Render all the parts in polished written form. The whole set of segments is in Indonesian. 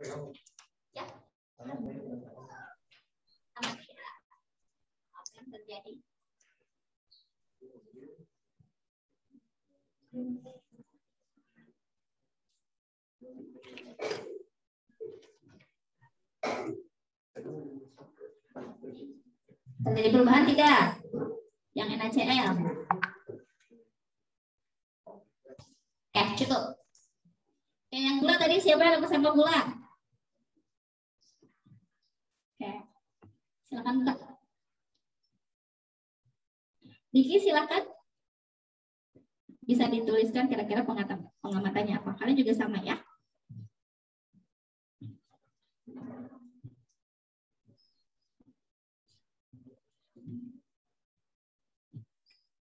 Ya. Apa yang terjadi? Terjadi perubahan tidak? Yang NaCl. Oke, cukup. Yang gula tadi siapa yang pesan gula? Oke, silakan buka. Diki silakan. Bisa dituliskan kira-kira pengamatannya apa. Kalian juga sama ya.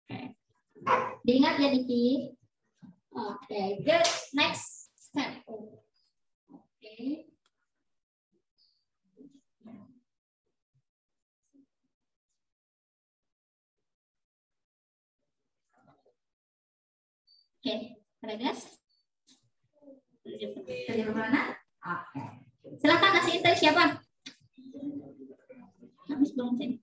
Oke. Diingat ya Diki. Oke, good. Next step. Oke. Oke, ada gas? Dari mana? Oke. Silakan kasih intake siapa? Habis belum sih?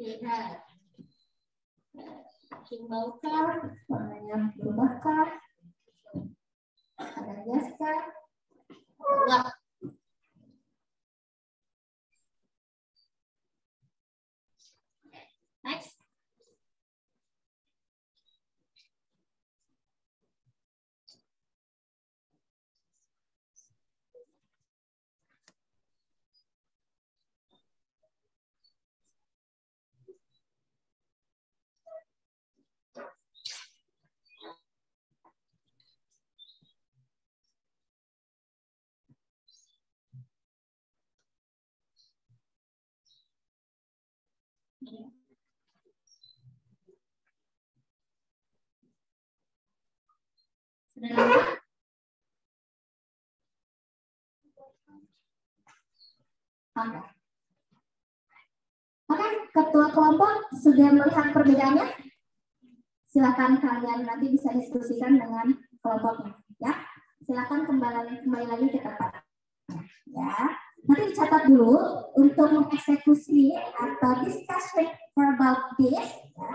Lihat, himbaukah, warnanya berubahkah, ada gaskah, enggak. Next. Sudah lama? Oke, ketua kelompok sudah melihat perbedaannya? Silakan kalian nanti bisa diskusikan dengan kelompoknya, ya. Silakan kembali lagi ke tempat, ya. Nanti dicatat dulu untuk mengeksekusi atau discussion about this. Ya.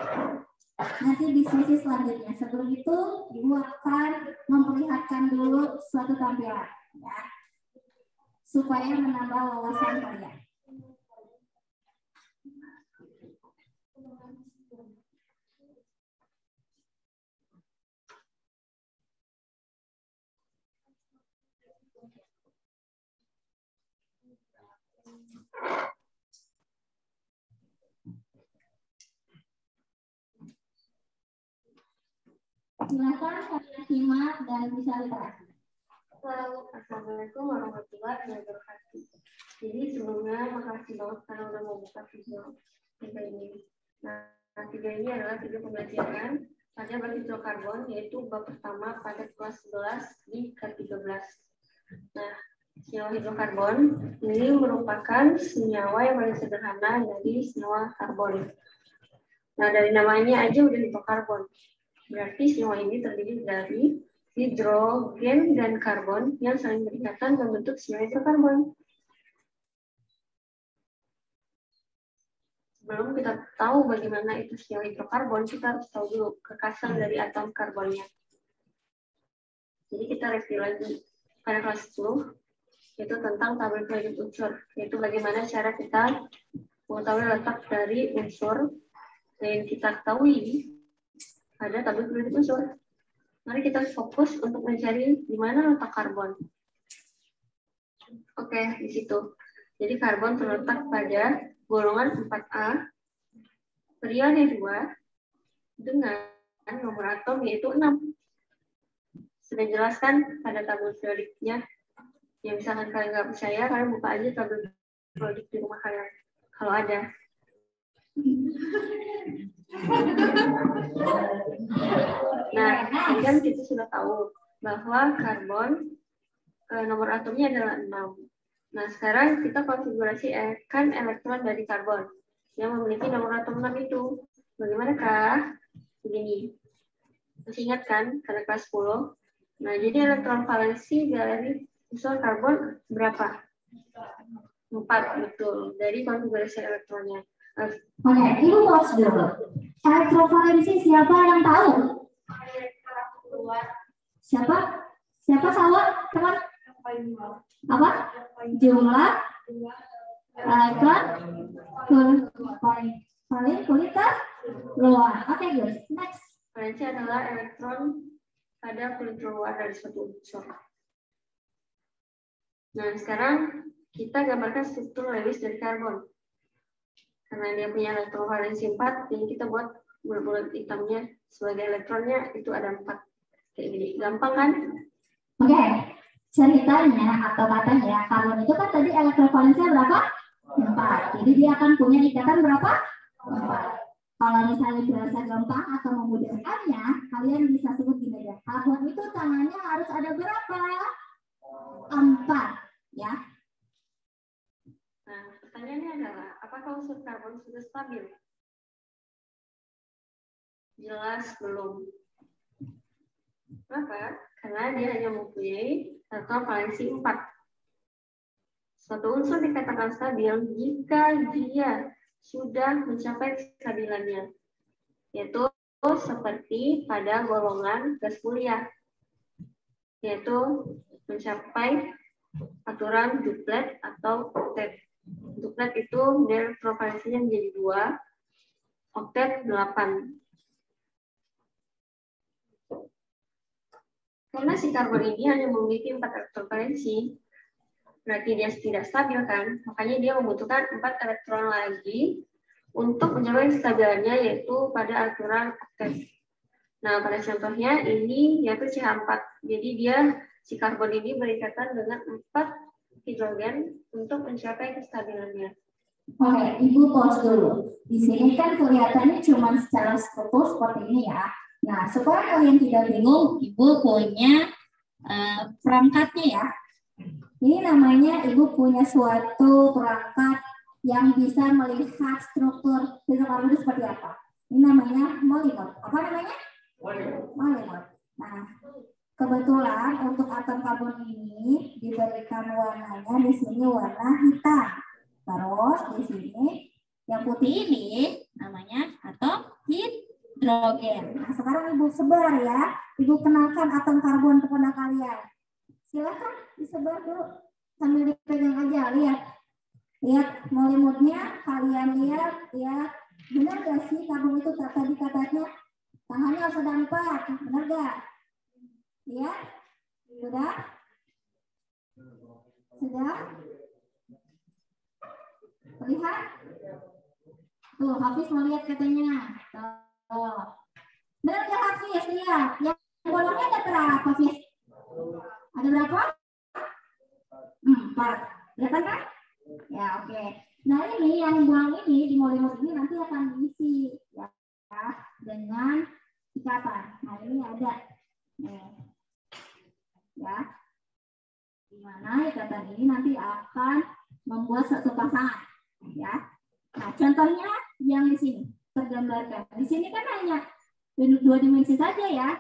Nanti di sesi selanjutnya. Sebelum itu, Ibu akan memperlihatkan dulu suatu tampilan, ya, supaya menambah wawasan kalian. Silakan kalian simak dan bisa lihat. Assalamualaikum warahmatullahi wabarakatuh. Jadi sebelumnya makasih banget karena udah mau buka video ini. Nah, video ini adalah video pembelajaran pada berhidrokarbon, yaitu bab pertama pada kelas 11 di K13. Nah, senyawa hidrokarbon ini merupakan senyawa yang paling sederhana dari senyawa karbon. Nah, dari namanya aja udah hidrokarbon. Berarti senyawa ini terdiri dari hidrogen dan karbon yang saling berikatan membentuk senyawa hidrokarbon. Sebelum kita tahu bagaimana itu senyawa hidrokarbon, kita harus tahu dulu kekasan dari atom karbonnya. Jadi kita review lagi pada kelas 10, yaitu tentang tabel periode unsur, yaitu bagaimana cara kita mengetahui letak dari unsur yang kita ketahui ada tabel periode unsur. Mari kita fokus untuk mencari di mana letak karbon. Oke, di situ. Jadi karbon terletak pada golongan 4A, periode 2, dengan nomor atom yaitu 6. Sudah jelaskan pada tabel periodiknya. Yang misalkan kalian nggak percaya, kalian buka aja tabel periodik di rumah kalian, kalau ada. Nah, kan kita sudah tahu bahwa karbon nomor atomnya adalah 6. Nah, sekarang kita konfigurasikan elektron dari karbon yang memiliki nomor atom 6 itu. Bagaimanakah? Begini. Masih ingat kan, karena kelas 10. Nah, jadi elektron valensi dari unsur karbon berapa? 4, betul. Dari konfigurasi elektronnya. Oke, Ibu pause dulu. Elektrovalensi siapa yang tahu? Siapa? Siapa salah, teman? Apa? Jumlah elektron kulit luar. Oke, guys. Next. Valensi adalah elektron pada kulit luar dari suatu unsur. Nah, sekarang kita gambarkan struktur Lewis dari karbon. Karena dia punya elektron valensi 4, jadi kita buat bulat-bulat hitamnya sebagai elektronnya itu ada 4. Kayak gini. Gampang kan? Oke. Ceritanya atau katanya karbon itu kan tadi elektron valensinya berapa? 4. Jadi dia akan punya ikatan berapa? 4. Kalau misalnya berasa gampang atau memudahkannya, kalian bisa sebut gini aja. Karbon itu tangannya harus ada berapa? 4. Ya. Nah, pertanyaannya adalah, apakah unsur karbon sudah stabil? Jelas belum. Kenapa? Karena dia hanya mempunyai elektron valensi 4. Suatu unsur dikatakan stabil jika dia sudah mencapai kestabilannya, yaitu seperti pada golongan gas mulia, yaitu mencapai aturan duplet atau oktet. Duplet itu elektron valensinya menjadi 2, oktet 8. Karena si karbon ini hanya memiliki 4 elektron valensi, berarti dia tidak stabil kan? Makanya dia membutuhkan 4 elektron lagi untuk mencapai kestabilannya, yaitu pada aturan oktet. Nah, pada contohnya ini yaitu CH4. Jadi si karbon ini berikatan dengan 4 hidrogen untuk mencapai kestabilannya. Oke, Ibu pause dulu. Di sini kan kelihatannya cuma secara struktur seperti ini ya. Nah, supaya kalian tidak bingung, Ibu punya perangkatnya ya. Ini namanya Ibu punya suatu perangkat yang bisa melihat struktur karbon itu seperti apa. Ini namanya molimot. Apa namanya? Molimot. Nah, kebetulan untuk atom karbon ini diberikan warnanya di sini warna hitam. Terus di sini yang putih ini namanya atom hidrogen. Nah, sekarang Ibu sebar ya. Ibu kenalkan atom karbon kepada kalian. Silakan disebar dulu sambil dipegang aja. Lihat molimotnya. Kalian lihat ya. Benar gak sih karbon itu tadi katanya tangannya harus ada 4. Benar gak? Ya, sudah? Sudah? Lihat? Tuh, Hafiz mau lihat katanya. Tuh. Benar gak Hafiz? Lihat. Yang bolongnya ada berapa, Hafiz? Ada berapa? 4. Lihat kan? Ya, oke. Nah, ini yang bolong ini di molimot ini nanti akan diisi ya dengan ikatan. Nah, ini ada. Nih. Ya, dimana ikatan ini nanti akan membuat satu pasangan, ya. Nah, contohnya yang di sini tergambarkan. Di sini kan hanya 2 dimensi saja ya,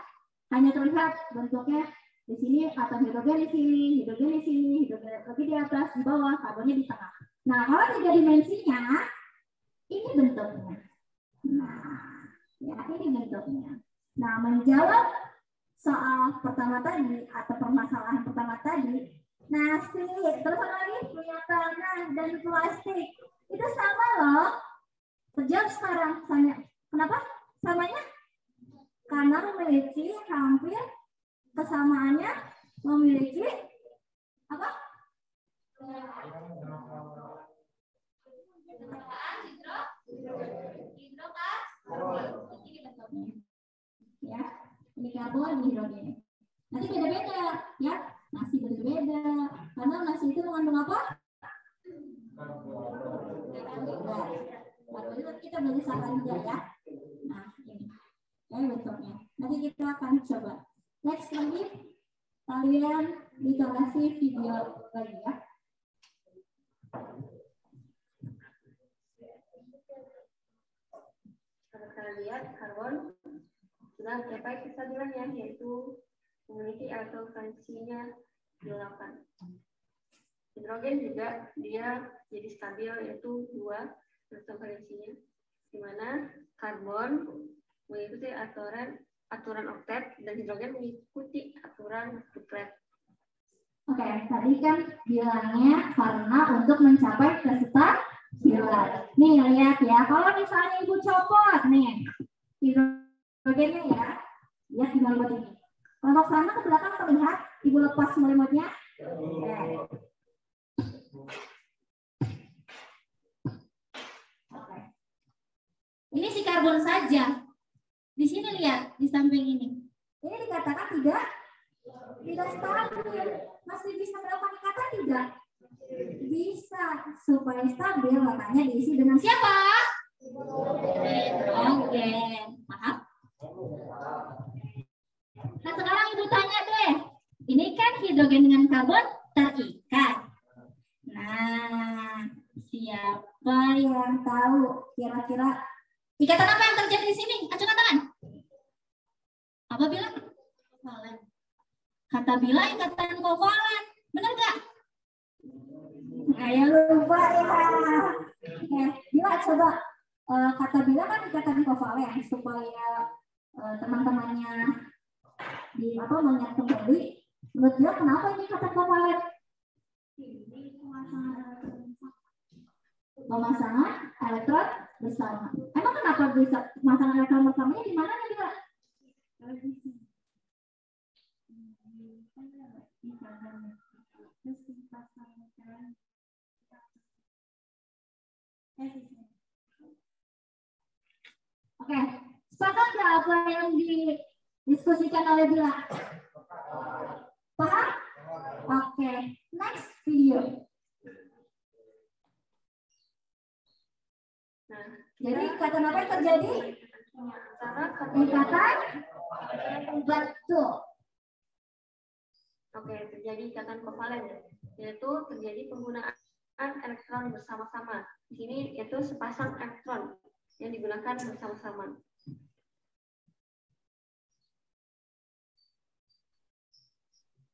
hanya terlihat bentuknya di sini atom hidrogen di sini, hidrogen lagi di atas, di bawah, karbonnya di tengah. Nah, kalau 3 dimensinya, ini bentuknya. Nah, ya ini bentuknya. Nah, menjawab soal pertama tadi atau permasalahan pertama tadi, nasi terus lagi punya tanah dan plastik itu sama loh. Terjawab sekarang. Kenapa samanya? Karena memiliki hampir kesamaannya memiliki apa? Ya. Ini karbon, ini hidrogen. Nanti beda-beda, ya. Nasi beda-beda. Karena nasi itu mengandung apa? kita boleh salah juga ya. Nah, ini. Bentuknya. Nanti kita akan coba. Next lagi, kalian dikasih video lagi ya. Kalau kita lihat, karbon sudah mencapai kestabilannya, yaitu memiliki elektrovalensinya 8. Hidrogen juga dia jadi stabil, yaitu 2 elektrovalensinya, di mana karbon mengikuti aturan oktet dan hidrogen mengikuti aturan duplet. Oke, tadi kan bilangnya karena untuk mencapai kestabilan. Nih lihat ya, kalau misalnya ibu copot nih hidrogennya ya, lihat di melimut ini. Kelompok sana ke belakang terlihat, ibu lepas melimutnya. Oke. Ini si karbon saja. Di sini lihat, di samping ini. Ini dikatakan tidak stabil. Masih bisa melakukan ikatan tidak? Bisa. Supaya stabil, makanya diisi dengan siapa? Hidrogen. Maaf. Nah, sekarang ibu tanya deh. Ini kan hidrogen dengan karbon terikat. Nah, siapa yang tahu kira-kira ikatan apa yang terjadi di sini? Acungkan tangan. Apa bilang? Kovalen. Kata Bila ikatan kovalen. Benar nggak? Ayo lupa ya. Bila coba kata Bila kan ikatan kovalen supaya teman-temannya di mengingat kembali. Menurut dia kenapa ini ikatan kovalen? Pemasangan elektron bersama. Emang kenapa bisa pemasangan elektron bersamanya di mana nih Bila? Oke, sepakat nggak apa yang didiskusikan oleh Bila? Paham? Oke, next video. Nah, jadi ikatan apa yang terjadi? Ikatan betul. Oke, terjadi ikatan kovalen, yaitu terjadi penggunaan elektron bersama-sama. Di sini yaitu sepasang elektron yang digunakan bersama-sama.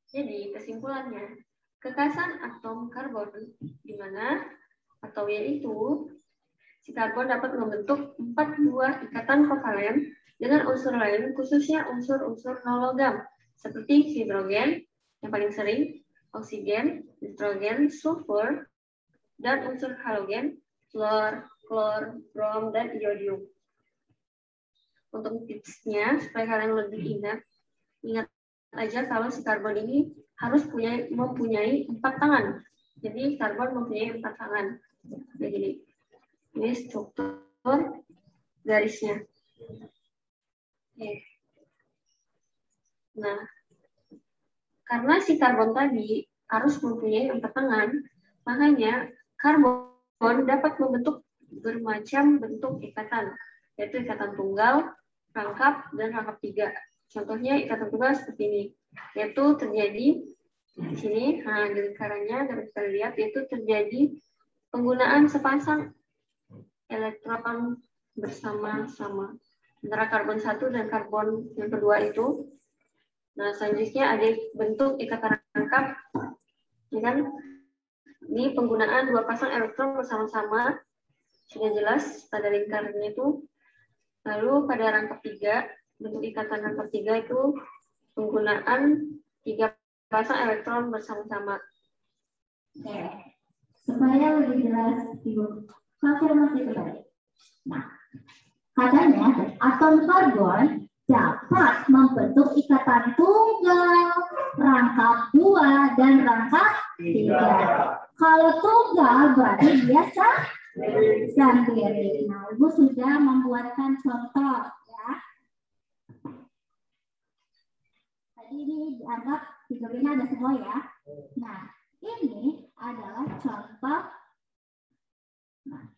Jadi kesimpulannya, kekasan atom karbon di mana atau yaitu si karbon dapat membentuk 4 buah ikatan kovalen dengan unsur lain, khususnya unsur-unsur non-logam seperti hidrogen yang paling sering, oksigen, nitrogen, sulfur, dan unsur halogen, fluor, klor, brom, dan iodium. Untuk tipsnya, supaya kalian lebih ingat aja kalau si karbon ini harus mempunyai 4 tangan. Jadi karbon mempunyai 4 tangan. Jadi ini struktur garisnya. Oke. Nah, karena si karbon tadi harus mempunyai 4 tangan, makanya karbon dapat membentuk bermacam bentuk ikatan, yaitu ikatan tunggal, rangkap, dan rangkap 3. Contohnya ikatan tunggal seperti ini, yaitu terjadi di sini, nah di lingkarannya dapat kita lihat, yaitu terjadi penggunaan sepasang elektron bersama-sama antara karbon 1 dan karbon yang kedua itu. Nah, selanjutnya ada bentuk ikatan rangkap, ya kan? Ini penggunaan 2 pasang elektron bersama-sama, sudah jelas pada lingkarannya itu. Lalu pada rangkap 3, bentuk ikatan rangkap 3 itu penggunaan 3 pasang elektron bersama-sama. Oke. Supaya lebih jelas, Ibu konfirmasi kembali. Nah, katanya atom karbon dapat membentuk ikatan tunggal, rangkap 2, dan rangkap 3. Kalau tunggal berarti dia sendiri. Nah, Ibu sudah membuatkan contoh ya. Tadi ini dianggap hidrogennya ada semua ya. Nah, ini adalah contoh. Nah,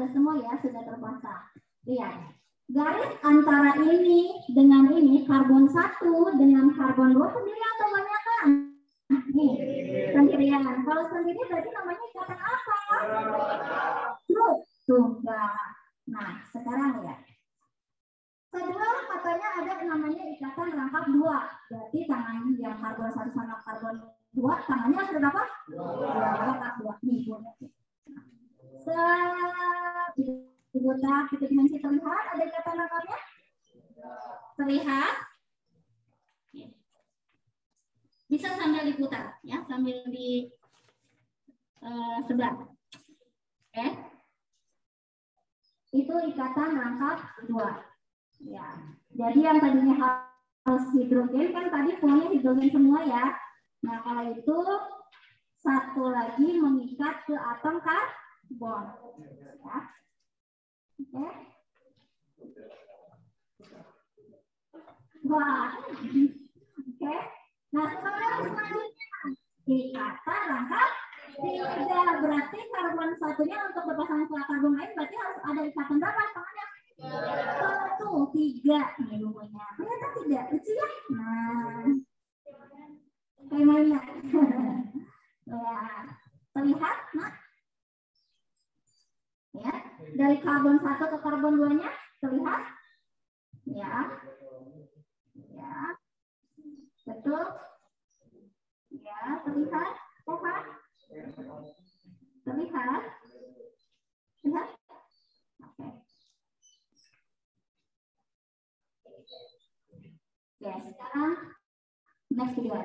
ada semua ya, sudah terpasang. Lihat, garis antara ini dengan ini, karbon 1 dengan karbon 2 sendirian atau banyakan? Nih, sendirian. Kalau sendiri berarti namanya ikatan apa? Grup tunggal. Nah, sekarang ya. Kedua, katanya ada namanya ikatan rangkap 2. Berarti tangan yang karbon 1 sama karbon 2, tangannya harus berapa? 2. Rangkap 2. Nih, titik dimensi terlihat ada ikatan rangkapnya? Terlihat? Bisa sambil diputar ya, sambil di sebelah. Oke. Itu ikatan rangkap 2. Ya. Jadi yang tadinya harus hidrogen kan tadi pokoknya hidrogen semua ya. Nah, kalau itu satu lagi mengikat ke atom karbon. Ya. Oke. Wah. Oke. Nah, selanjutnya ikatan rangkap 3. Berarti karbon satunya untuk berpasangan ke karbon lain berarti harus ada ikatan berapa tangannya? 1, 3. Ini rumusnya. Ternyata 3. Lucu ya? Nah. Kayak mainnya. Ya. Terlihat, nah. Ya. Dari karbon 1 ke karbon 2-nya terlihat? Ya. Ya. Betul? Ya, terlihat? Terlihat? Terlihat? Terlihat? Oke. Oke, sekarang next video.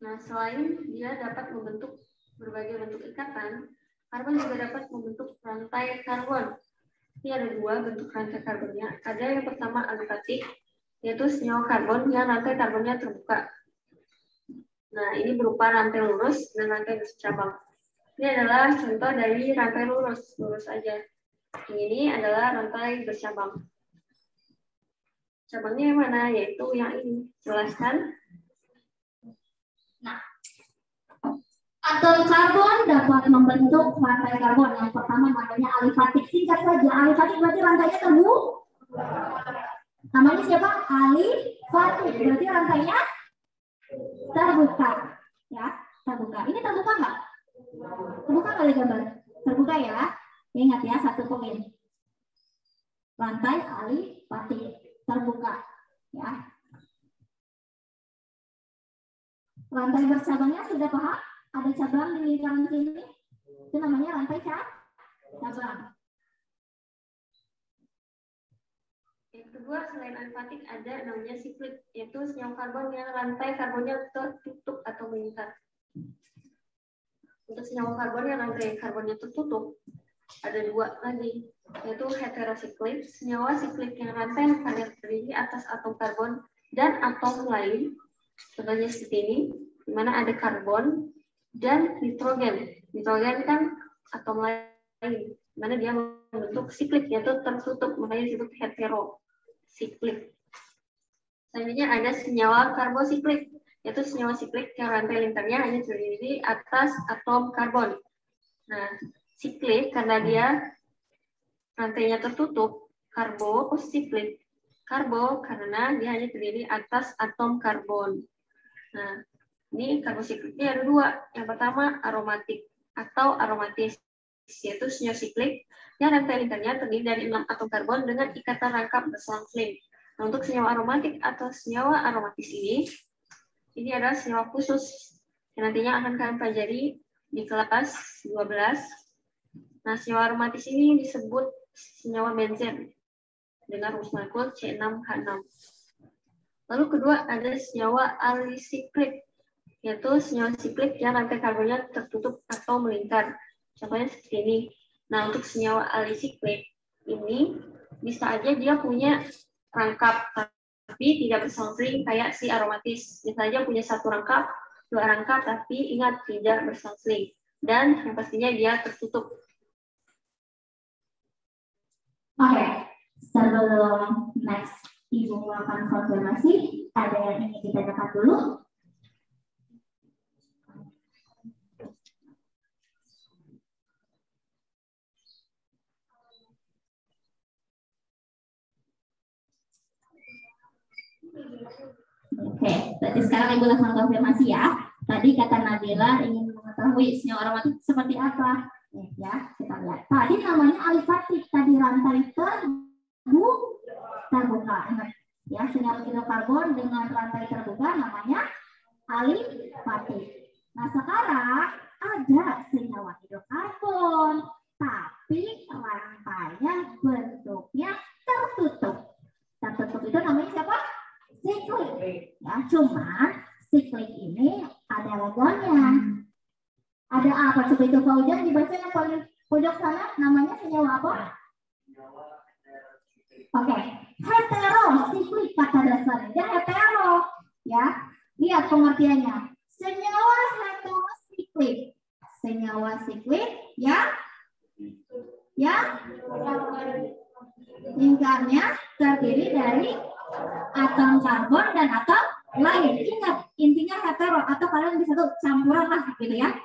Nah, selain dia dapat membentuk berbagai bentuk ikatan, karbon juga dapat membentuk rantai karbon. Ini ada 2 bentuk rantai karbonnya. Ada yang pertama alifatik, yaitu senyawa karbon yang rantai karbonnya terbuka. Nah, ini berupa rantai lurus dan rantai bercabang. Ini adalah contoh dari rantai lurus aja. Yang ini adalah rantai bercabang. Cabangnya yang mana? Yaitu yang ini. Jelaskan. Nah, atom karbon dapat membentuk rantai karbon. Yang pertama namanya alifatik. Singkat saja, alifatik berarti rantainya terbuka. Namanya siapa? Alifatik. Berarti rantainya terbuka. Ya, terbuka. Ini terbuka nggak? Terbuka nggak di gambar? Terbuka ya. Ingat ya, 1 poin. Rantai alifatik terbuka. Ya. Rantai bercabangnya sudah paham? Ada cabang di lingkaran sini. Itu namanya rantai cabang. Yang kedua, selain alifatik ada namanya siklik, yaitu senyawa karbon yang rantai karbonnya tertutup atau melingkar. Untuk senyawa karbon yang rantai karbonnya tertutup, ada 2 lagi, yaitu heterosiklik, senyawa siklik yang rantai karbon terdiri atas atom karbon dan atom lain. Contohnya seperti ini, di mana ada karbon dan nitrogen. Nitrogen kan atom lain, di mana dia membentuk siklik, yaitu tertutup, makanya disebut heterosiklik. Selanjutnya ada senyawa karbosiklik, yaitu senyawa siklik yang rantai lingkarnya hanya terdiri atas atom karbon. Nah, siklik karena dia rantainya tertutup, karbosiklik. Karbo karena dia hanya terdiri atas atom karbon. Nah, ini karbosikliknya ada 2. Yang pertama aromatik atau aromatis, yaitu senyawa siklik yang rantai lingkarnya terdiri dari 6 atom karbon dengan ikatan rangkap berselang-seling. Nah, untuk senyawa aromatik atau senyawa aromatis ini adalah senyawa khusus yang nantinya akan kalian pelajari di kelas 12. Nah, senyawa aromatis ini disebut senyawa benzen dengan rumus molekul C6H6. Lalu kedua ada senyawa alisiklik, yaitu senyawa siklik yang rantai karbonnya tertutup atau melingkar. Contohnya seperti ini. Nah, untuk senyawa alisiklik ini bisa aja dia punya rangkap, tapi tidak berselang-seling kayak si aromatis. Bisa aja punya 1 rangkap, 2 rangkap, tapi ingat tidak berselang-seling. Dan yang pastinya dia tertutup. Oke, sebelum next Ibu melakukan konfirmasi, ada yang ingin kita catat dulu. berarti sekarang Ibu langsung konfirmasi ya. Tadi kata Nabila ingin mengetahui senyawa aromatik seperti apa. Ya, kita lihat. Tadi namanya alifatik, tadi rantai terbuka. Ingat ya, senyawa hidrokarbon dengan rantai terbuka namanya alifatik. Nah, sekarang ada senyawa hidrokarbon, tapi rantainya bentuknya tertutup. Tertutup itu namanya siapa? Siklik. Ya, cuma siklik ini ada logonya. Ada apa? Coba itu Fauzan dibaca yang paling pojok sana, namanya senyawa apa? Oke, heterosiklik kata dasarnya. Dia hetero, ya. Lihat pengertiannya. Senyawa heterosiklik. Senyawa siklik, ya. Lingkarnya terdiri dari atom karbon dan atom lain. Ingat, intinya hetero atau kalian bisa tuh campuran lah gitu ya.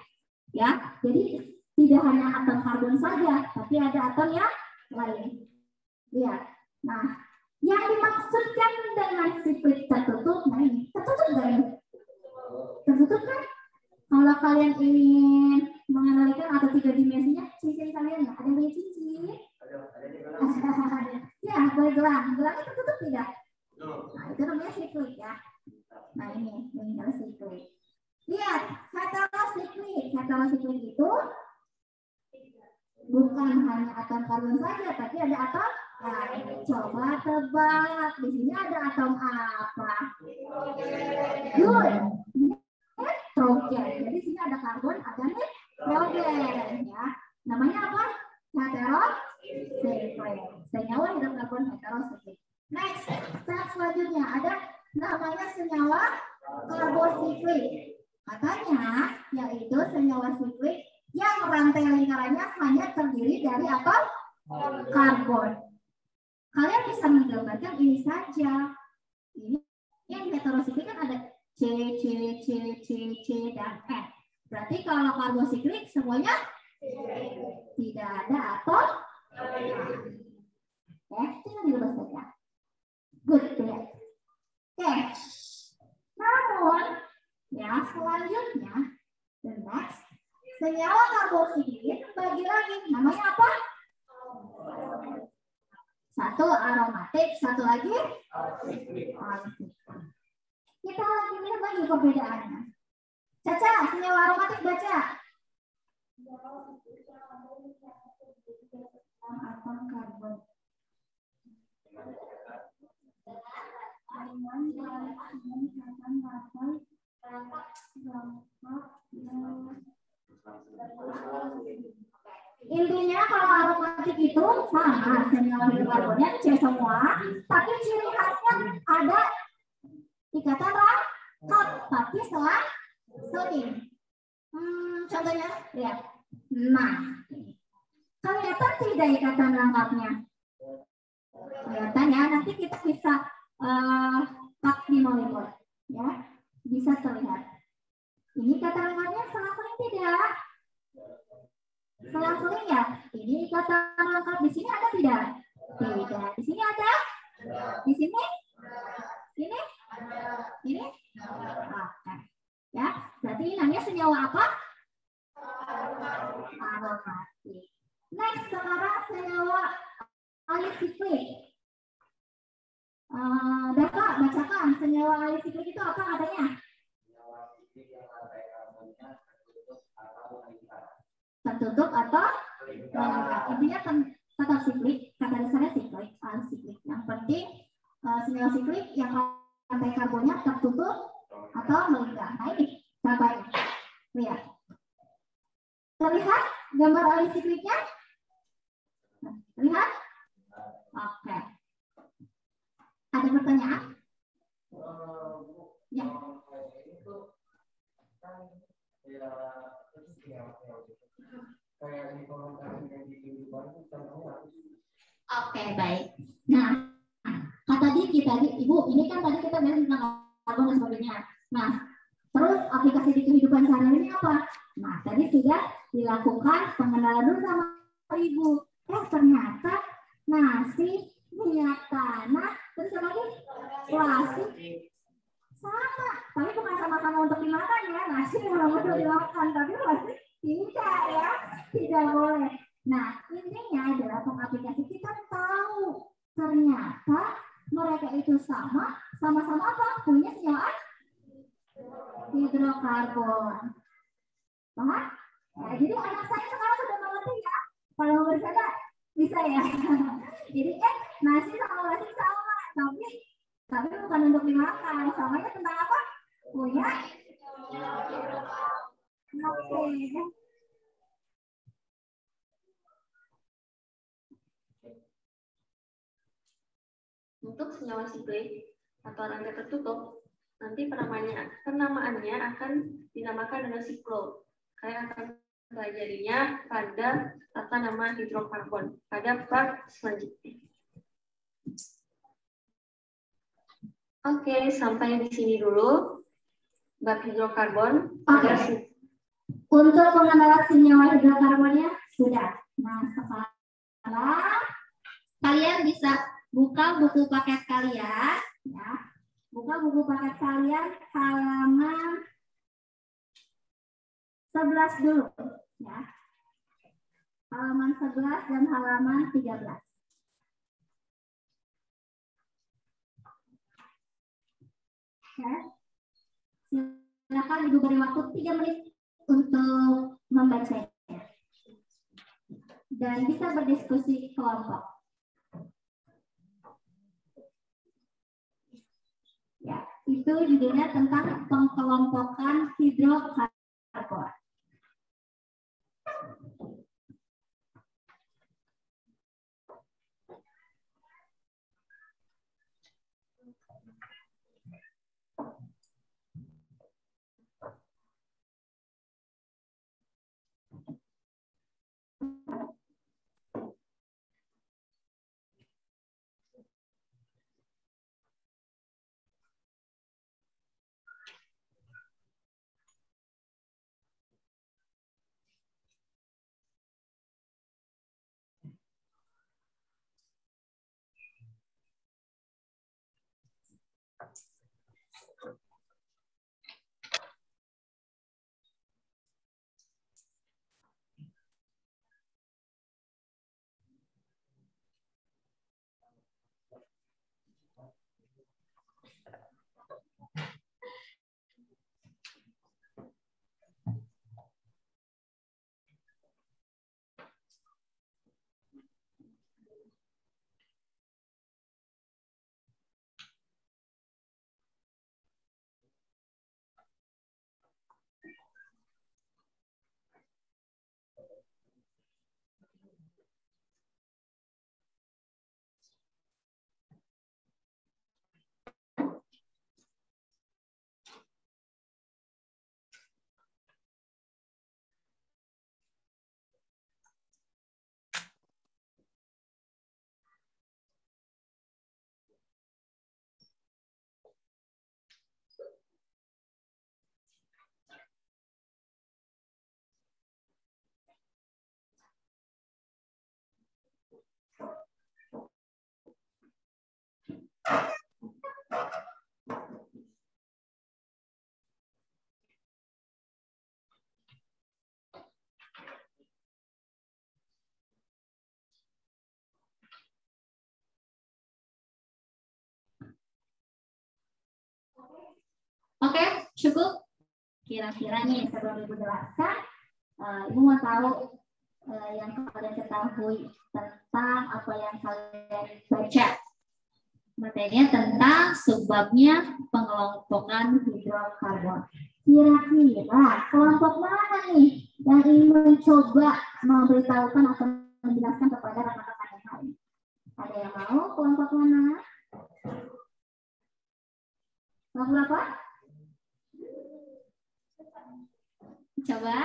Ya, jadi tidak hanya atom karbon saja, tapi ada atom yang lain. Lihat. Nah, yang dimaksudkan dengan siklik tertutup, nah ini tertutup nggak ini? Tertutup kan? Kalau kalian ingin mengenalikan atau tiga dimensinya, cincin kalian ya, ada yang cincin? Ya, boleh gelang. Gelangnya tertutup tidak? Nah, itu namanya siklik ya. Nah, ini adalah siklik. Lihat, heterosiklik. Heterosiklik itu bukan hanya atom karbon saja, tapi ada atom lain. Coba tebak, di sini ada atom apa? Good. Nitrogen. Jadi sini ada karbon, ada nitrogen. Ya, namanya apa? Heterosiklik. Senyawa hidrokarbon heterosiklik. Next, step selanjutnya ada namanya senyawa karbosiklik. Katanya yaitu senyawa siklik yang rantai lingkarannya hanya terdiri dari atom karbon. Kalian bisa menggambarkan ini saja. Ini yang heterosiklik kan ada C, dan N. Berarti kalau karbosiklik semuanya tidak ada atom. Tinggal dirubah saja. Good. Oke. Namun ya, selanjutnya, the next, senyawa karbosiklik bagi lagi, namanya apa? Satu aromatik, satu lagi alisiklik. Kita lagi lihat lagi perbedaannya. Caca, senyawa aromatik baca. Atom karbon. Intinya kalau aromatik itu sama senyawa hidrokarbonnya C semua, tapi ciri khasnya ada ikatan rakat, tapi seling. Contohnya lihat. Nah, kelihatan tidak ikatan rangkapnya? Kelihatan ya, nanti kita bisa pak di monitor ya, bisa terlihat. Ini kata rangkapnya selang-seling tidak? Selang-seling ya. Ini kata rangkap di sini ada tidak? Tidak. Di sini ada? Di sini? Ini? Ini? Oke. Ya, berarti ini namanya senyawa apa? Aromatik. Next, sekarang senyawa alisiklik. Dapat bacakan senyawa alisiklik itu apa katanya? Tertutup atau intinya tetap siklik, kata dasarnya siklik, alisiklik. Yang penting senyawa siklik yang rantai karbonnya tertutup atau melingkar. Nah ini contohnya. Lihat. Terlihat gambar alisikliknya? Lihat? Oke. Ada pertanyaan? Ya. Oke, baik. Nah, kata Diki tadi, Ibu, ini kan tadi kita bahas tentang karbon dan sebagainya. Nah, terus aplikasi di kehidupan sehari-hari ini apa? Nah, tadi sudah dilakukan pengenalan dulu sama Ibu. Ternyata nasi, minyak tanah, terus apa lagi? Plastik, Sama, tapi bukan sama-sama untuk dimakan ya. Nasi memang untuk dimakan, tapi pasti tidak ya, tidak boleh. Nah, intinya adalah pengaplikasi kita tahu ternyata mereka itu sama-sama apa? Punya senyawa hidrokarbon. Paham? Nah, jadi anak saya sekarang sudah mengerti ya. Kalau bersama bisa ya. Jadi nasi sama nasi sama, tapi bukan untuk dimakan. Samanya tentang apa? Punya. Oke. Untuk senyawa siklik atau rangka tertutup, nanti penamaannya akan dinamakan dengan siklon. Saya akan pelajarinya pada tata nama hidrokarbon pada part selanjutnya. Oke, sampai di sini dulu bab hidrokarbon. Oke. Untuk pengenalan senyawa hidrokarbonnya sudah. Nah, sekarang kalian bisa buka buku paket kalian, ya. Buka buku paket kalian halaman 11 dulu, ya. Halaman 11 dan halaman 13. Oke. Silakan Ibu beri waktu 3 menit untuk membacanya. Dan bisa berdiskusi kelompok. Ya, itu judulnya tentang pengkelompokan hidrokarbon. Oke, cukup. Kira-kira nih sebelum Ibu jelaskan, Ibu mau tahu yang kalian ketahui tentang apa yang kalian baca. Materinya tentang sebabnya pengelompokan hidrokarbon. Kira-kira kelompok mana nih yang ingin mencoba memberitahukan atau menjelaskan kepada rekan-rekan yang lain? Ada yang mau kelompok mana? Kelompok berapa? Coba.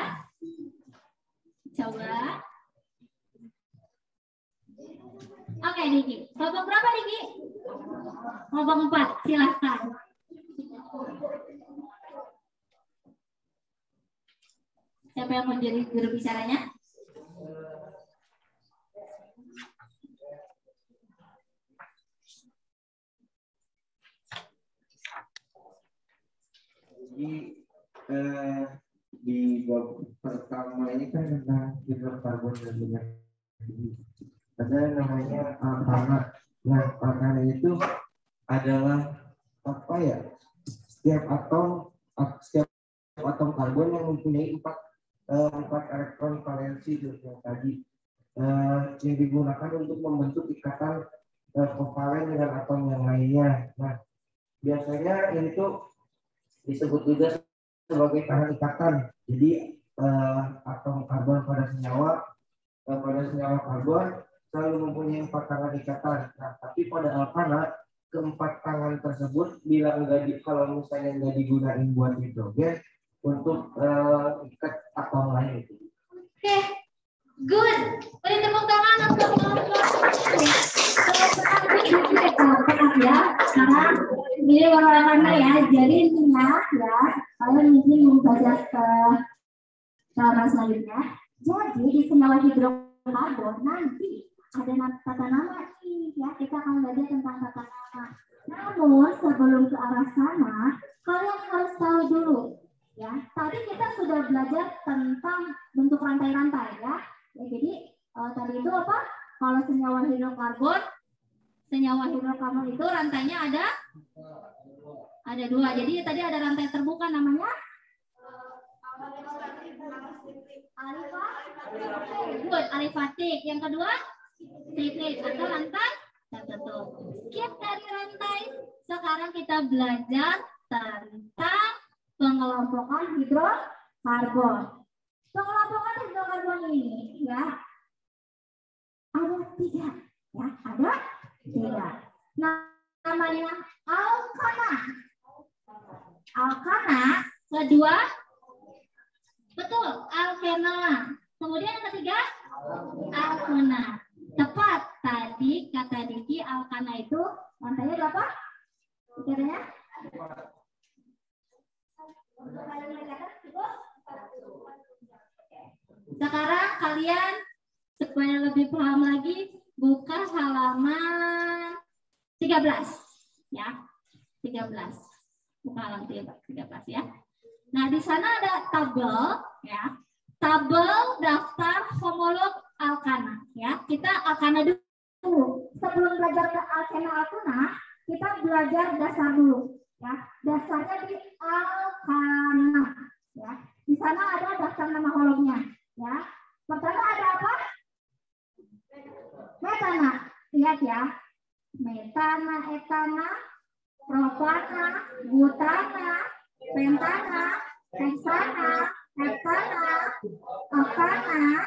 Oke, Diki. Kelompok berapa, Diki? Kelompok 4, silahkan. Siapa yang menjadi juru bicaranya? Jadi di bab pertama ini kan tentang hidrokarbon dan minyak bumi. Ada namanya alkana. Nah, alkana itu adalah apa ya? Setiap atom karbon yang mempunyai empat elektron valensi itu yang tadi yang digunakan untuk membentuk ikatan kovalen dengan atom yang lainnya. Nah, biasanya ini tuh disebut juga sebagai tahan ikatan. Jadi atom karbon pada senyawa karbon selalu mempunyai 4 tangan ikatan. Nah, tapi pada alkana keempat tangan tersebut bila kalau misalnya nggak digunakan buat hidrogen untuk ikat atom lain itu. Oke, good. Beri tepuk tangan untuk ya. Sekarang ini warna ya. Jadi intinya ya, kalian mungkin membaca ke halaman selanjutnya. Jadi di senyawa hidrokarbon nanti ada tata nama nih ya. Kita akan belajar tentang tata nama. Namun sebelum ke arah sana, kalian harus tahu dulu ya. Tadi kita sudah belajar tentang bentuk rantai-rantai ya. Jadi tadi itu apa? Kalau senyawa hidrokarbon itu rantainya ada 2. Jadi tadi ada rantai terbuka namanya alifatik. Yang kedua siklik atau rantai tertutup. Skip dari rantai. Sekarang kita belajar tentang pengelompokan hidrokarbon. Pengelompokan hidrokarbon ini ya ada 3 ya, ada 3. Namanya alkana. Kedua betul alkena. Kemudian yang ketiga alkena. Tepat tadi kata Diki, alkana itu rantainya berapa? Katanya? Sekarang kalian supaya lebih paham lagi, buka halaman 13 ya. 13. Buka halaman 13 ya. Nah, di sana ada tabel ya. Tabel daftar homolog alkana ya. Kita alkana dulu. Sebelum belajar ke alkana, kita belajar dasar dulu ya. Dasarnya di alkana ya. Di sana ada daftar nama homolognya ya. Pertama ada apa? Metana. Lihat ya. Metana, etana, propana, butana, pentana, heksana, heptana, okana,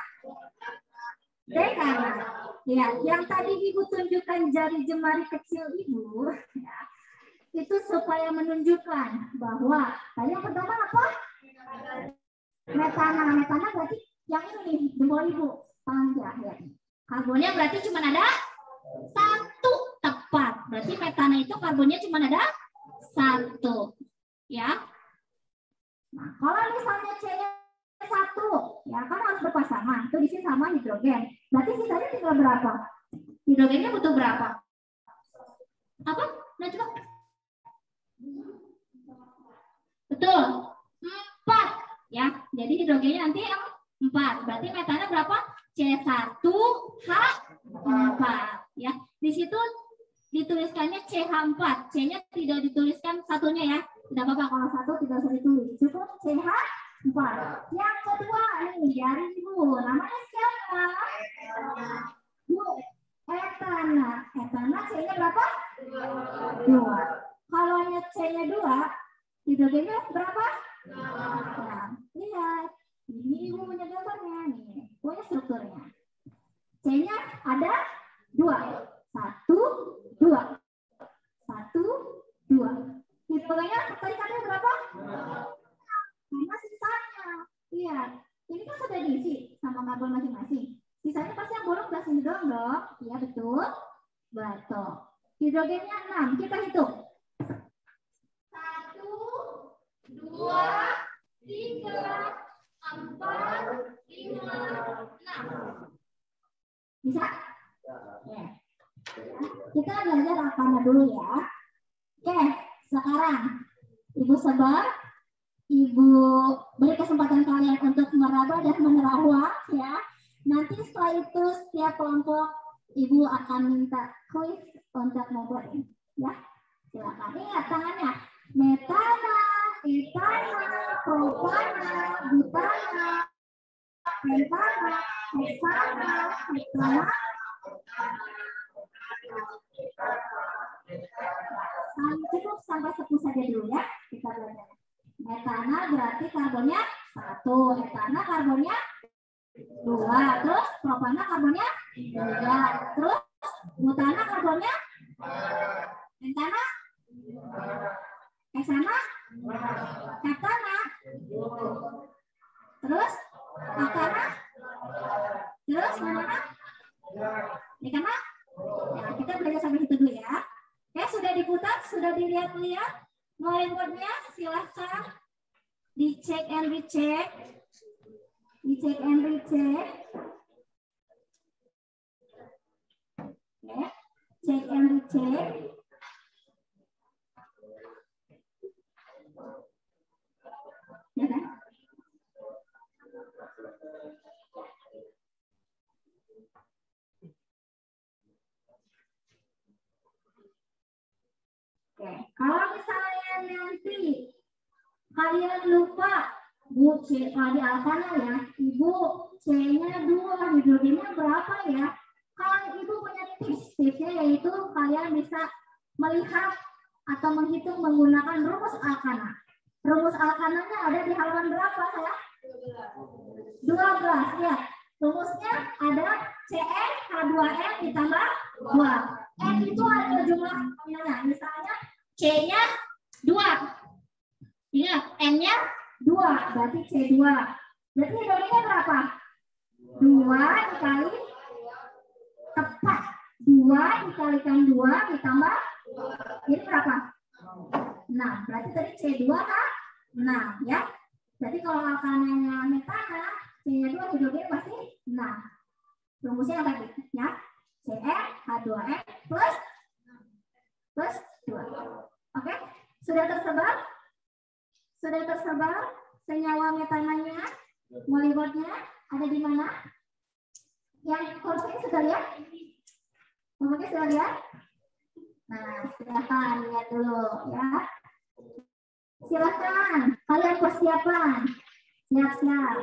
dekana. Ya, yang tadi Ibu tunjukkan jari jemari kecil Ibu, ya, itu supaya menunjukkan bahwa tadi yang pertama apa? Metana. Metana berarti yang ini nih, jempol Ibu, panjang ya. Karbonnya berarti cuma ada 1, tepat. Berarti metana itu karbonnya cuma ada 1, ya. Nah, kalau misalnya C-nya 1, ya kan harus berpasangan. Itu diisi sama hidrogen. Berarti sisanya tinggal berapa? Hidrogennya butuh berapa? Apa? Nah, coba. Betul. 4, ya. Jadi hidrogennya nanti yang 4. Berarti metana berapa? C1H4, ya. Di situ dituliskannya CH4. C-nya tidak dituliskan satunya ya. Tidak apa-apa kalau 1 tidak usah ditulis. Cukup CH4. Yang kedua nih dari Ibu, namanya siapa? Etana. Etana C-nya berapa? 2. Kalau C-nya 2, hidrogennya berapa? Nah, lihat. Ini Ibu punya gambarnya nih. Punya strukturnya. C-nya ada 2. 1, 2. 1, 2. Hidrogennya tadi katanya berapa? Karena sisanya. Lihat. Ini kan sudah diisi sama karbon masing-masing. Sisanya pasti yang bolong udah sini doang dong. Iya betul. Betul. Hidrogennya 6. Kita hitung. 1, 2, 3, 4, 5, 6. Bisa? Ya. Kita belajar alkana dulu ya. Oke, sekarang Ibu sebar Ibu beri kesempatan kalian untuk meraba dan menerawang ya. Nanti setelah itu setiap kelompok Ibu akan minta kuis untuk membuat ini ya. Silakan. Ingat tangannya. Metana, etana, propana, butana, pentana, hexana, hexana. Cukup sampai 10 saja dulu ya. Kita belajar. Metana berarti karbonnya 1, etana karbonnya 2, terus propana karbonnya 3, terus butana karbonnya, pentana, hexana, heptana, terus octana, terus mana? Dekana? Nah, kita belajar sampai situ dulu ya. Oke, sudah diputar, sudah dilihat-lihat. Whiteboardnya silahkan dicek and recheck. Dicek and recheck. Oke, cek and recheck. Ya kan? Oke, kalau misalnya nanti kalian lupa, Bu, C di alkana ya, Ibu C-nya 2, hidrogennya berapa ya? Kalau Ibu punya tipsnya yaitu kalian bisa melihat atau menghitung menggunakan rumus alkana. Rumus alkananya ada di halaman berapa saya? 12 ya. Rumusnya ada Cn H2n ditambah 2. N itu ada jumlah nominalnya. Misalnya C-nya 2. Ingat, N-nya 2, berarti C2. Berarti hidrogennya berapa? 2 dikali tepat. 2 dikalikan 2 ditambah ini berapa? 6. Berarti tadi C2 kan 6 ya. Berarti kalau alkananya metana, C-nya 2, hidrogen pasti 6. Rumusnya yang tadi ya. Cn H2n plus 2. Oke, sudah tersebar? Sudah tersebar senyawa metananya, molibotnya ada di mana? Yang kursusnya sudah lihat? Ngomongnya sudah lihat? Nah, silakan lihat dulu ya. Silakan, kalian persiapan. Siap-siap.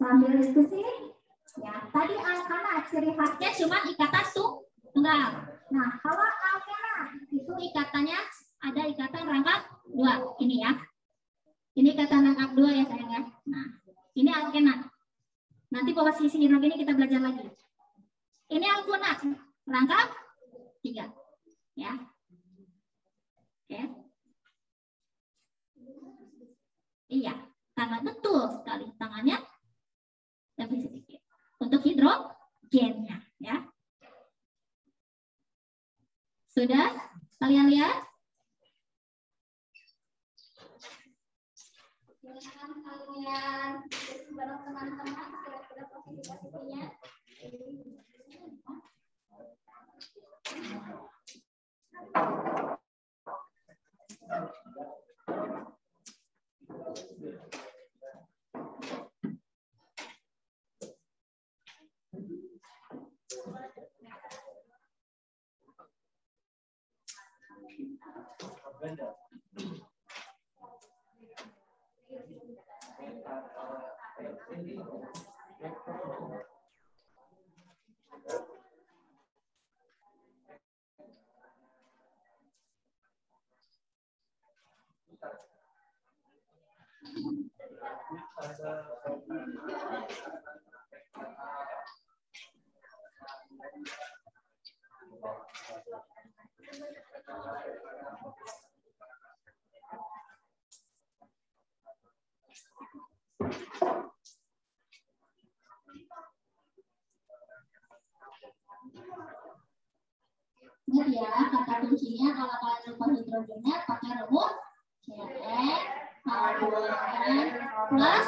Sambil diskusi, ya tadi alkana ciri khasnya cuma ikatan tunggal. Nah, kalau alkena itu ikatannya ada ikatan rangkap 2 ini ya. Ini ikatan rangkap 2 ya sayang ya. Nah, ini alkena. Nanti posisi hidrogen ini kita belajar lagi. Ini alkena rangkap 3 ya. Oke. Iya, tangan betul sekali tangannya. Lebih sedikit untuk hidrogennya ya. Sudah kalian lihat? Silakan kalian bareng teman-teman kira-kira posisi-posisinya. Ingat ya, kata kuncinya kalau kalian lupa hidrogennya pakai rumus Cn plus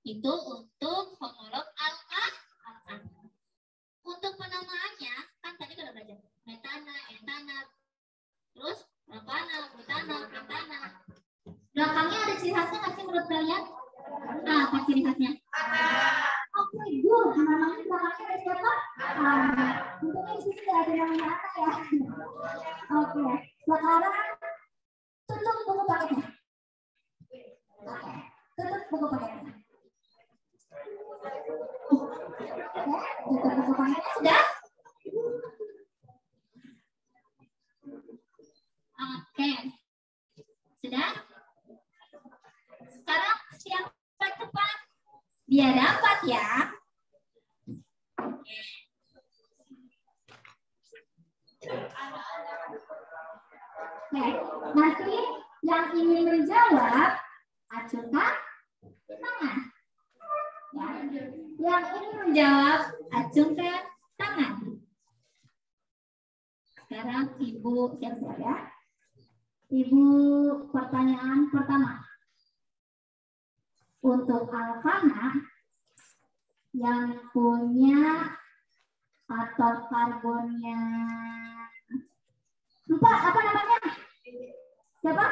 itu untuk homolog alkana. Untuk penamaannya kan tadi kita belajar metana, etana, terus propana, butana, pentana. Belakangnya ada ciri khasnya nggak sih menurut kalian? Apa ciri khasnya? Oke, good. Namanya belakangnya ada siapa? Untungnya di sini nggak ada namanya Ana ya. Oke, sekarang tutup buku paketnya. Oke, tutup buku paketnya. Tutup buku paketnya sudah? Oke, sudah? Sekarang siapa cepat? Biar dapat ya. Oke, nanti yang ingin menjawab acungkan tangan. Ya. Yang ingin menjawab acungkan tangan. Sekarang Ibu siap-siap ya. Ibu, pertanyaan pertama. Untuk alkana yang punya atom karbonnya 4, apa namanya? Siapa?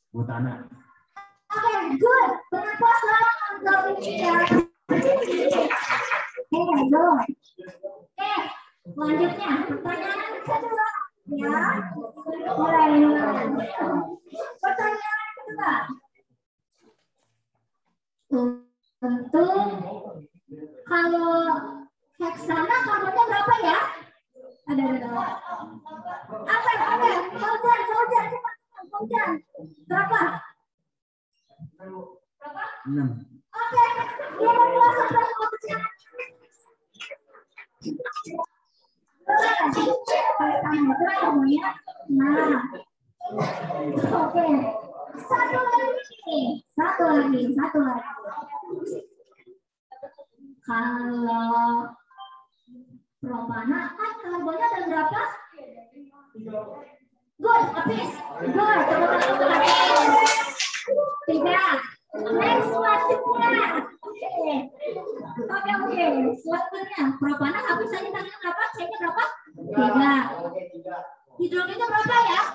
Butana. Oke, good. Bernapas lah untuk ini ya. Oke, selanjutnya pertanyaan kedua ya. Mulai. Pertanyaan kedua. Untuk kalau heksana karbonnya berapa ya? Ada. Apa? Fauzan. Berapa? 6. Oke, dia berkuasa berapa? Nah, oke. Satu lagi. Kalau propana kan karbonnya ada berapa? Good, habis. Good, teman-teman. 3. Next selanjutnya. Oke. Selanjutnya, propana habis saja tanya berapa? C-nya berapa? 3. Hidrogennya berapa ya?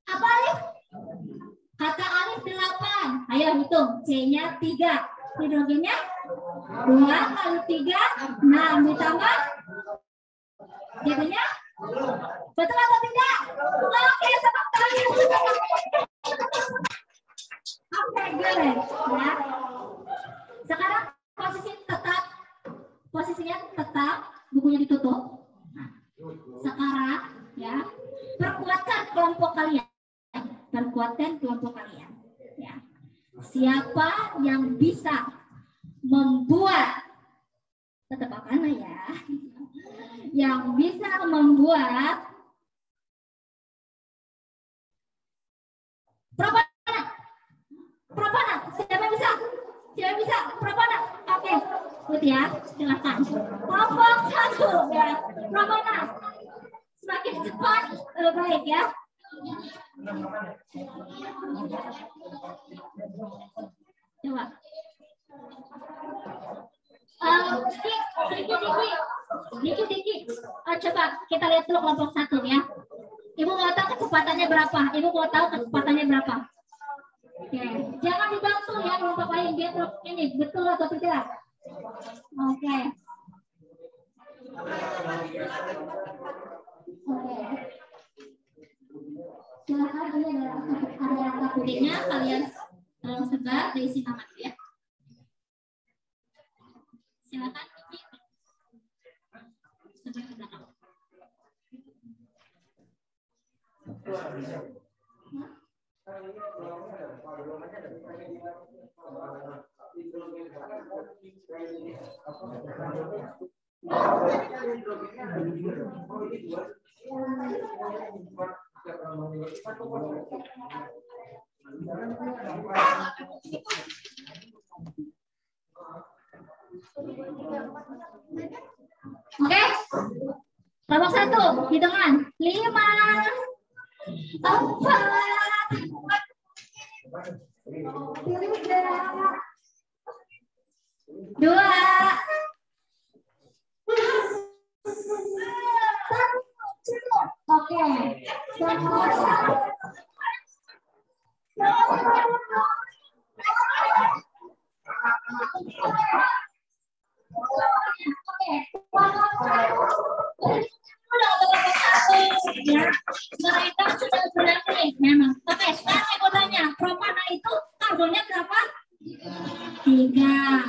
Apa Alif? Kata Alif 8. Ayo hitung. C-nya 3. Hidrogennya 2 kali 3. 6 ditambah. Jadinya? Betul atau tidak? Oke, selamat kali. Oke, good. Ya. Sekarang posisinya tetap, bukunya ditutup. Sekarang ya, perkuatkan kelompok kalian. Ya. Siapa yang bisa membuat tetap akana ya, yang bisa membuat propana, siapa yang bisa propana? Oke, good ya, silakan. Kelompok 1 ya, propana. Semakin cepat baik ya. Coba. Dikit. Coba kita lihat dulu kelompok 1 ya. Ibu mau tahu kecepatannya berapa? Oke, jangan dibantu ya kelompok lain, dia ini betul atau tidak? Oke. Silakan, ini ada angka kudenya, kalian tolong sebar diisi nama ya. Silakan. Sebar ke belakang. Oke, kelompok 1 Hitungan 5, 4, 2, 1. Oke. Mereka sudah berarti memang. Oke, sekarang aku tanya, propana itu karbonnya berapa? 3.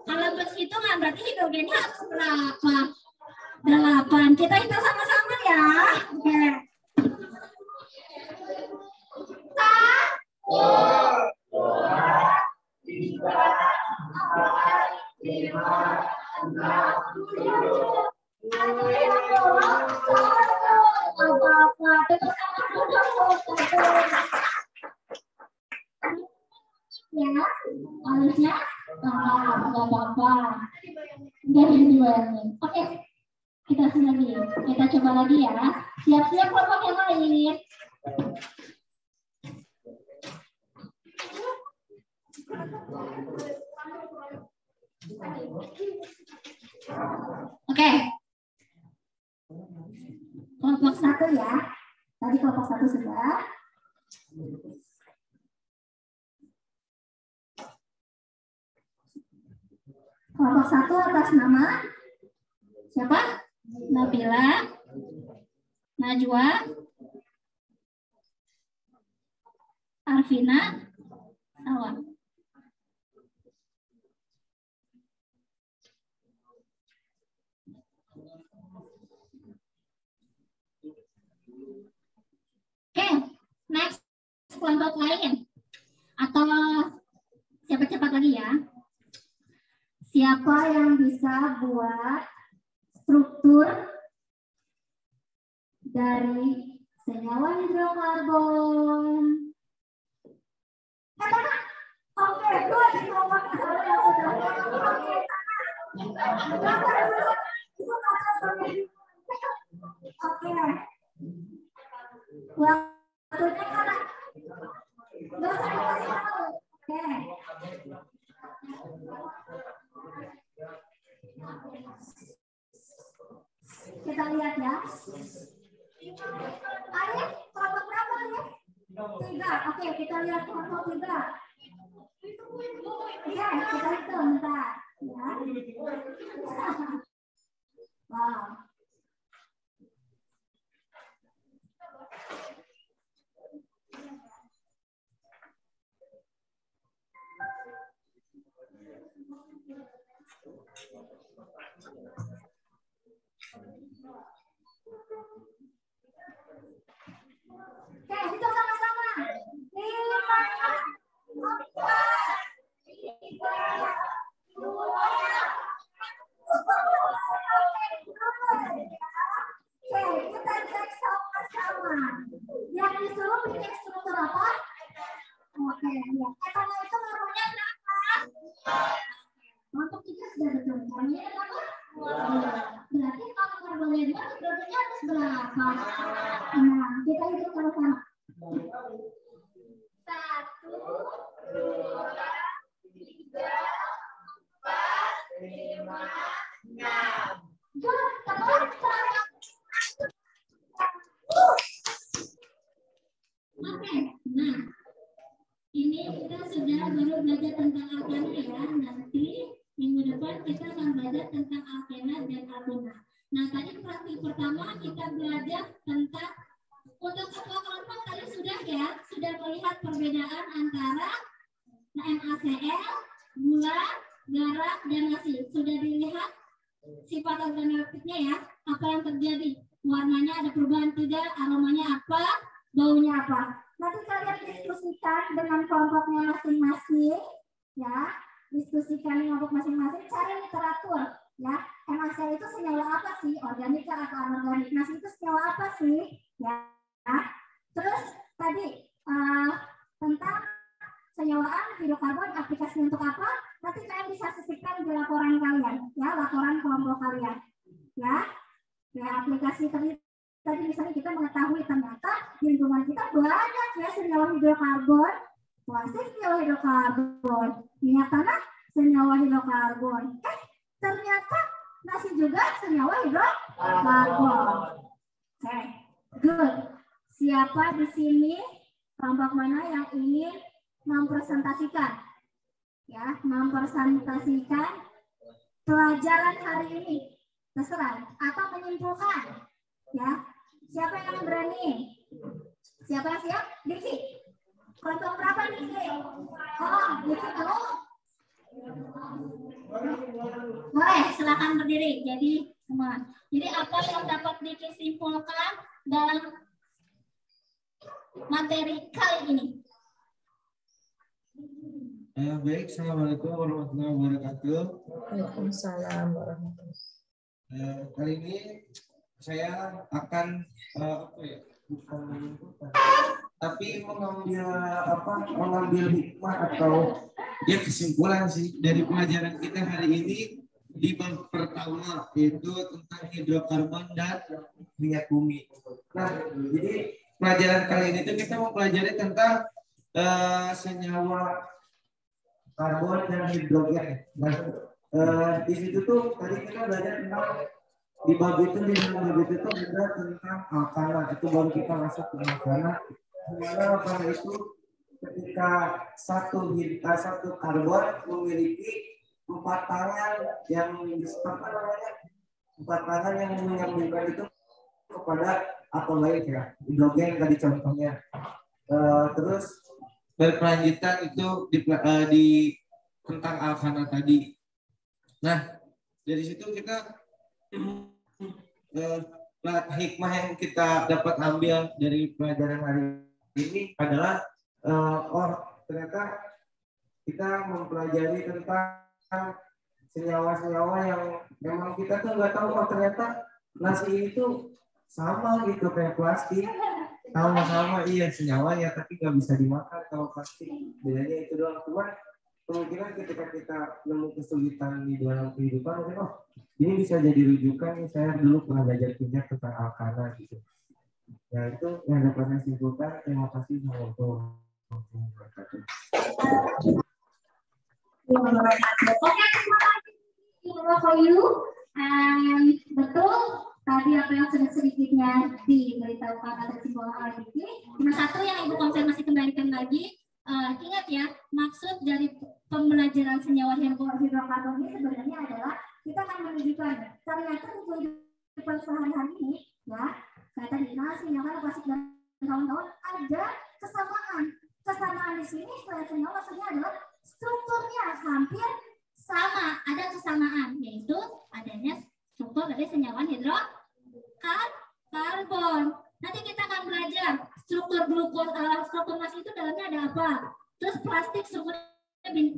Kalau berhitungan berarti hidrogennya harus berapa? 8. Kita hitung sama-sama ya. Oke. 1, 2, 3, 4, 5, 6, 7. Ya, harusnya nggak apa-apa. Jadi dibayangin. Oke, kita lagi. Kita coba lagi ya. Siap-siap kelompok yang lain. Oke. Kelompok 1 ya. Tadi kelompok 1 sudah. Kelompok 1 atas nama siapa? Nabila, Najwa, Arvina, Salwa. Oke, next kelompok lain atau siapa cepat lagi ya? Siapa yang bisa buat struktur dari senyawa hidrokarbon? Oke, itu di kelompok oke. Waktunya karena oke. Kita lihat ya. Arif, kelompok berapa nih? 3. Oke, kita lihat kelompok 3. Iya, kita hitung bentar. Ya. Wow. Oke, hitung sama-sama. 5, 4, 3, 2, 1. Oke, kita cek sama-sama. Yang disuruh bikin struktur apa? Oke, ya. Etana itu namanya berapa? Untuk kita sudah betul. Namanya berapa? Berarti kalau karbonnya 2, hidrogennya harus berapa? Nah, kita hitung sama-sama. 1, 2, 3, 4, 5, 6. Oke, nah ini kita sudah baru belajar tentang alkena ya. Nanti minggu depan kita akan belajar tentang alkena dan alkena. Nah tadi praktik pertama kita belajar tentang untuk semua kelompok tadi sudah ya, sudah melihat perbedaan antara NaCl, gula, garam, dan nasi. Sudah dilihat sifat organoleptiknya ya, apa yang terjadi, warnanya ada perubahan tidak, aromanya apa, baunya apa. Nanti kalian diskusikan dengan kelompoknya masing-masing, ya, diskusikan kelompok masing-masing, cari literatur, ya. NaCl itu senyawa apa sih, organik atau anorganik, nasi itu senyawa apa sih, ya. Terus tadi tentang senyawaan hidrokarbon, aplikasi untuk apa? Nanti kalian bisa sisipkan di laporan kalian, ya, laporan kelompok kalian, ya. Ya, aplikasi tadi misalnya kita mengetahui ternyata di lingkungan kita banyak ya senyawa hidrokarbon, plastik senyawa hidrokarbon, minyak tanah senyawa hidrokarbon. Ternyata nasi juga senyawa hidrokarbon. Oke, good. Siapa di sini kelompok mana yang ingin mempresentasikan? Ya, mempresentasikan pelajaran hari ini. Terserah atau menyimpulkan. Ya, siapa yang berani? Siapa yang siap? Diki. Kelompok berapa Diki? Oh, Diki mau? Boleh, silakan berdiri. Jadi semua. Jadi apa yang dapat Diki simpulkan dalam materi kali ini? Baik, assalamualaikum warahmatullahi wabarakatuh. Waalaikumsalam warahmatullahi wabarakatuh. Kali ini saya akan bukan menyimpulkan, tapi mengambil hikmah atau ya kesimpulan sih dari pelajaran kita hari ini di bab pertama, yaitu tentang hidrokarbon dan minyak bumi. Nah, jadi pelajaran kali ini tuh kita mempelajari tentang senyawa karbon dan hidrogen. Nah, di situ tuh tadi kita belajar tentang di dalam bab itu tuh ada tentang alkana. Itu baru kita masuk ke alkana. Dimana alkana itu ketika satu karbon memiliki 4 tangan yang menyambungkan itu kepada atom lain ya. Hidrogen tadi contohnya. Terus berkelanjutan itu di tentang alkana tadi. Nah, dari situ kita hikmah yang kita dapat ambil dari pelajaran hari ini adalah ternyata kita mempelajari tentang senyawa-senyawa yang memang kita tuh nggak tahu, ternyata nasi itu sama gitu kayak plastik. Sama-sama iya senyawanya, tapi nggak bisa dimakan kalau plastik. Bedanya itu doang. Cuma kemungkinan ketika kita nemu kesulitan di dalam kehidupan, mungkin ini bisa jadi rujukan. Saya dulu pernah belajar kimia tentang alkana gitu. Ya itu yang dapat saya simpulkan. Terima kasih warahmatullahi wabarakatuh. Betul. Tadi apa yang sedikitnya diberitahukan atau kesimpulan oleh Diki. Cuma satu yang Ibu konfirmasi kembalikan lagi. Ingat ya, maksud dari pembelajaran senyawa hidrokarbon ini sebenarnya adalah kita akan menunjukkan ternyata di kehidupan sehari-hari ini, ya, kayak tadi nasi, senyawa plastik dan kawan-kawan ada kesamaan. Kesamaan di sini selain senyawa maksudnya adalah strukturnya hampir sama, ada kesamaan, yaitu adanya struktur dari senyawa hidrokarbon. Nanti kita akan belajar struktur struktur nasi itu dalamnya ada apa. Terus plastik strukturnya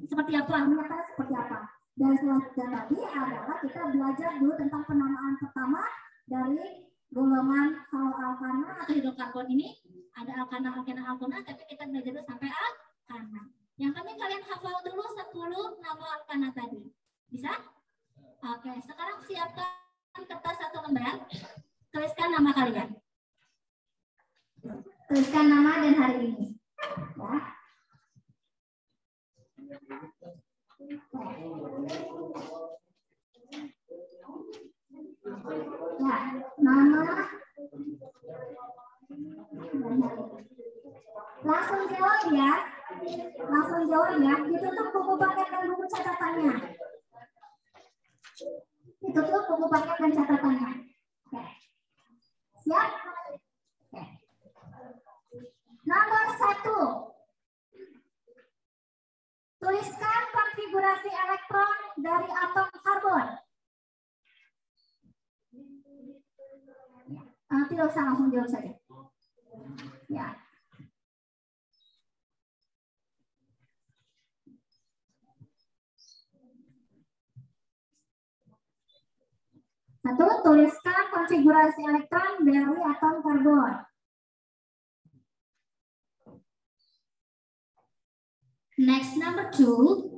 seperti apa, minyak tanah seperti apa. Dan selanjutnya tadi adalah kita belajar dulu tentang penamaan pertama dari golongan kalau alkana atau hidrokarbon ini. Ada alkana, tapi kita belajar dulu sampai alkana. Yang penting kalian hafal dulu 10 nama alkana tadi. Bisa? Oke, sekarang siapkan kertas 1 lembar. Tuliskan nama kalian. Tuliskan nama dan hari ini. Ya, nama. Langsung jawab ya. Ditutup buku paket dan buku catatannya. Ditutup buku paket dan catatannya. Oke. Siap? Oke. Nomor 1. Tuliskan konfigurasi elektron dari atom karbon. Tidak usah, langsung jawab saja. Ya. Satu, tuliskan konfigurasi elektron dari atom karbon. Next, number 2.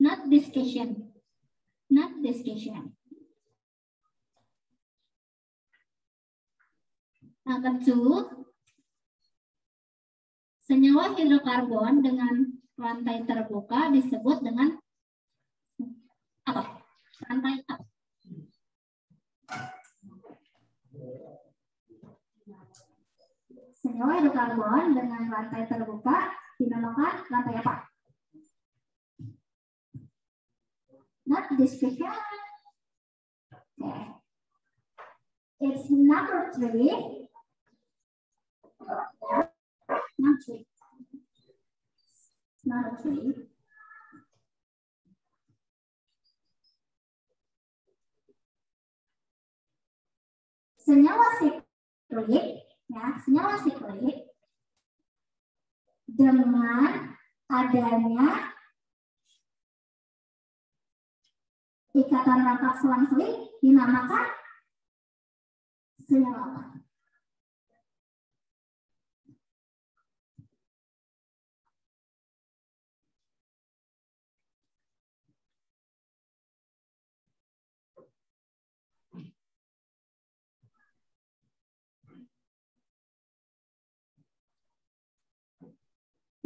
Not discussion. Not discussion. Number 2, senyawa hidrokarbon dengan rantai terbuka disebut dengan apa? Rantai apa? Senyawa hidrokarbon dengan rantai terbuka dinamakan rantai apa? Not discussion. Okay. It's number 3. Not 3. Number 3. Senyawa siklik, ya, senyawa siklik dengan adanya ikatan rangkap selang-seling dinamakan senyawa apa?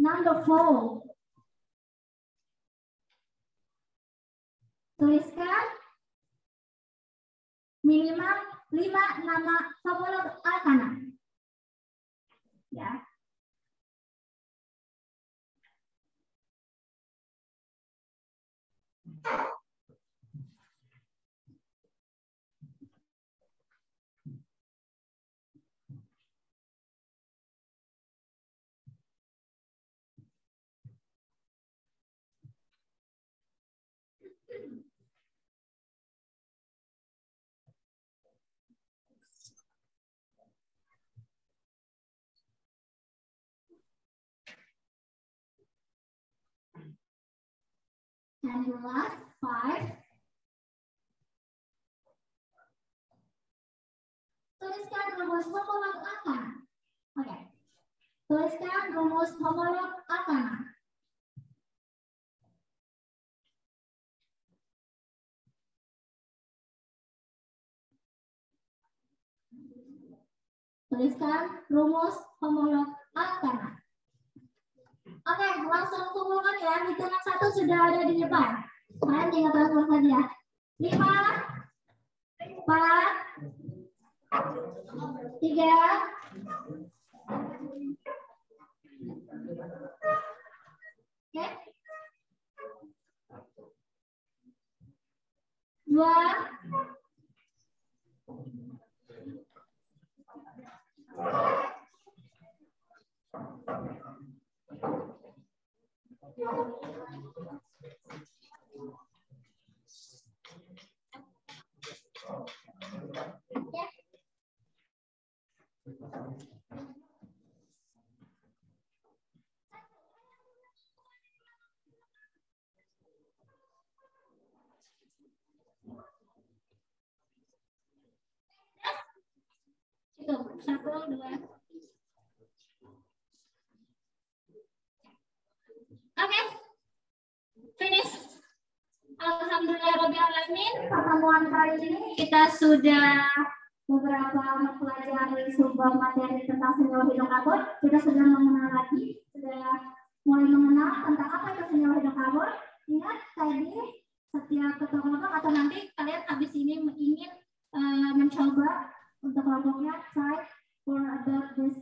Number 4. Tuliskan minimal 5 nama homolog alkana. Ya. And the last 5. Tuliskan rumus homolog alkana. Oke. Tuliskan rumus homolog alkana. Tuliskan rumus homolog alkana. Oke, langsung kumpulkan ya. Hitungan 1 sudah ada di depan. Kalian tinggal transfer saja. 5, 4, 3, 2, 1, 2. Oke, finish. Alhamdulillahirobbilalamin. Pertemuan kali ini kita sudah beberapa mempelajari sebuah materi tentang senyawa hidrokarbon. Kita sudah mengenal lagi, sudah mulai mengenal tentang apa itu senyawa hidrokarbon. Ingat tadi setiap kelompok atau nanti kalian habis ini ingin mencoba untuk kelompoknya try for about this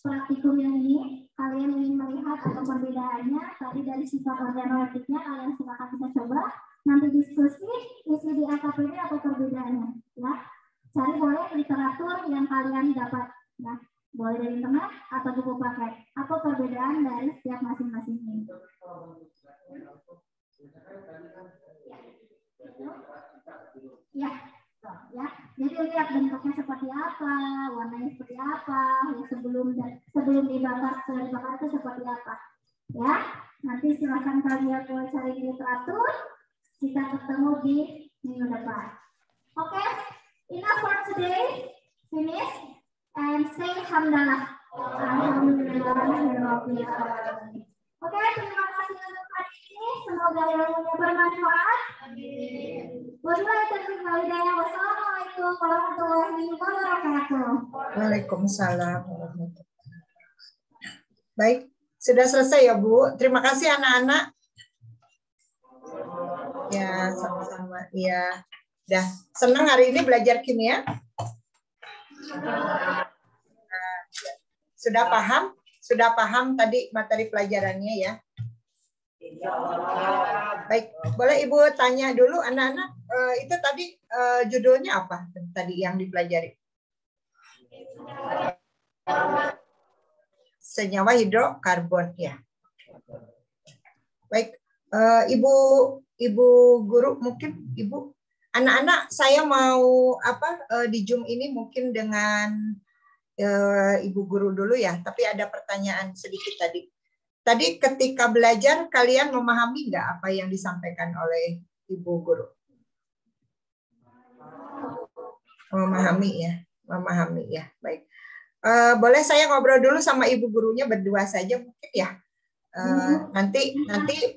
praktikum yang ini. Kalian ingin melihat atau perbedaannya tadi dari sifat organoleptiknya, kalian silakan bisa coba. Nanti diskusi isi di LKPD atau perbedaannya. Ya, cari boleh literatur yang kalian dapat. Ya, boleh dari internet atau buku paket. Apa perbedaan dari setiap masing-masingnya? Ya. Ya, jadi lihat bentuknya seperti apa, warnanya seperti apa, ya sebelum dibakar itu seperti apa, ya. Nanti silakan kalian mulai cari di literatur. Kita ketemu di minggu depan. Oke, enough for today. Finish and say alhamdulillah. Alhamdulillah. Oke, terima kasih untuk hari ini. semoga ilmunya bermanfaat. Wassalamualaikum warahmatullahi wabarakatuh. Waalaikumsalam warahmatullahi wabarakatuh. Baik, sudah selesai ya Bu. Terima kasih anak-anak. Ya, sama-sama. Ya, dah senang hari ini belajar kimia. Sudah paham? Sudah paham tadi materi pelajarannya ya? Baik, boleh Ibu tanya dulu anak-anak, itu tadi judulnya apa tadi yang dipelajari? Senyawa hidrokarbon ya. Baik, Ibu guru mungkin Ibu anak-anak saya mau di Zoom ini mungkin dengan Ibu guru dulu ya, tapi ada pertanyaan sedikit tadi. Tadi ketika belajar kalian memahami nggak apa yang disampaikan oleh Ibu guru? Memahami ya, baik. Boleh saya ngobrol dulu sama Ibu gurunya berdua saja mungkin ya. Nanti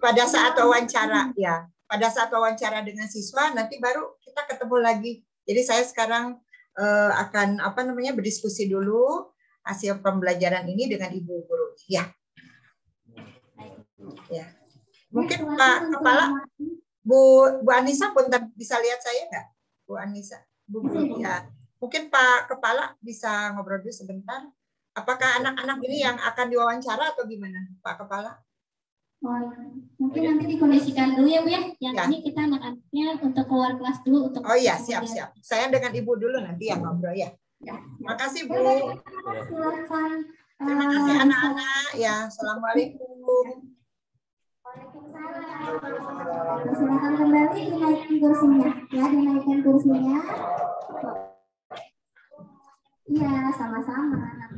pada saat wawancara ya, pada saat wawancara dengan siswa nanti baru kita ketemu lagi. Jadi saya sekarang akan berdiskusi dulu hasil pembelajaran ini dengan Ibu guru. Ya. Ya. Mungkin Pak Kepala Bu Anissa punten bisa lihat saya nggak? Bu Anissa, Bu guru ya. Mungkin Pak Kepala bisa ngobrol dulu sebentar. Apakah anak-anak ini yang akan diwawancara atau gimana, Pak Kepala? Mungkin nanti dikondisikan dulu ya Bu ya. Yang ini kita anak-anaknya untuk keluar kelas dulu untuk. Oh iya, siap. Saya dengan Ibu dulu nanti yang ngobrol ya. Terima kasih Bu. Silakan. Terima kasih anak-anak ya. Assalamualaikum. Silakan kembali dinaikkan kursinya. Ya, dinaikkan kursinya. Iya, sama-sama.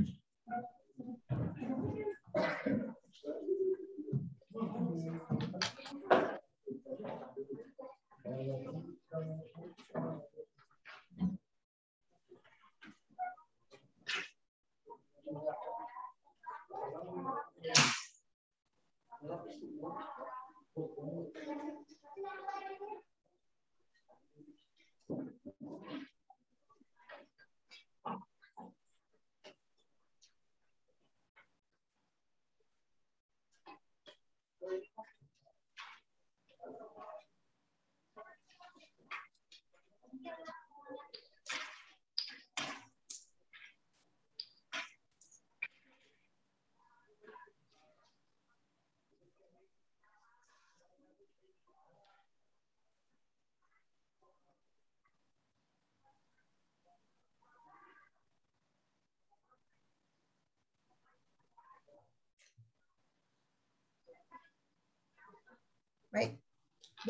Baik,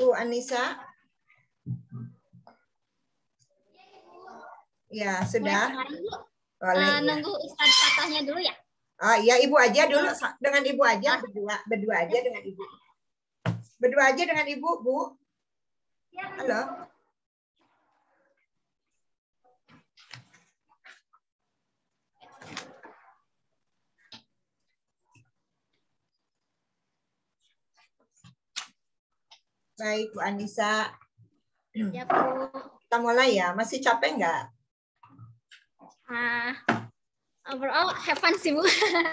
Bu Anissa. Ya, sudah. Boleh. Nunggu Ustadz Fatahnya dulu ya. Oh iya, Ibu aja dulu dengan Ibu aja, berdua aja dengan Ibu. Berdua aja dengan Ibu, Bu. Halo. Baik, Bu Anissa. Ya, Bu. Kita mulai ya. Masih capek nggak? Overall, have fun sih, Bu.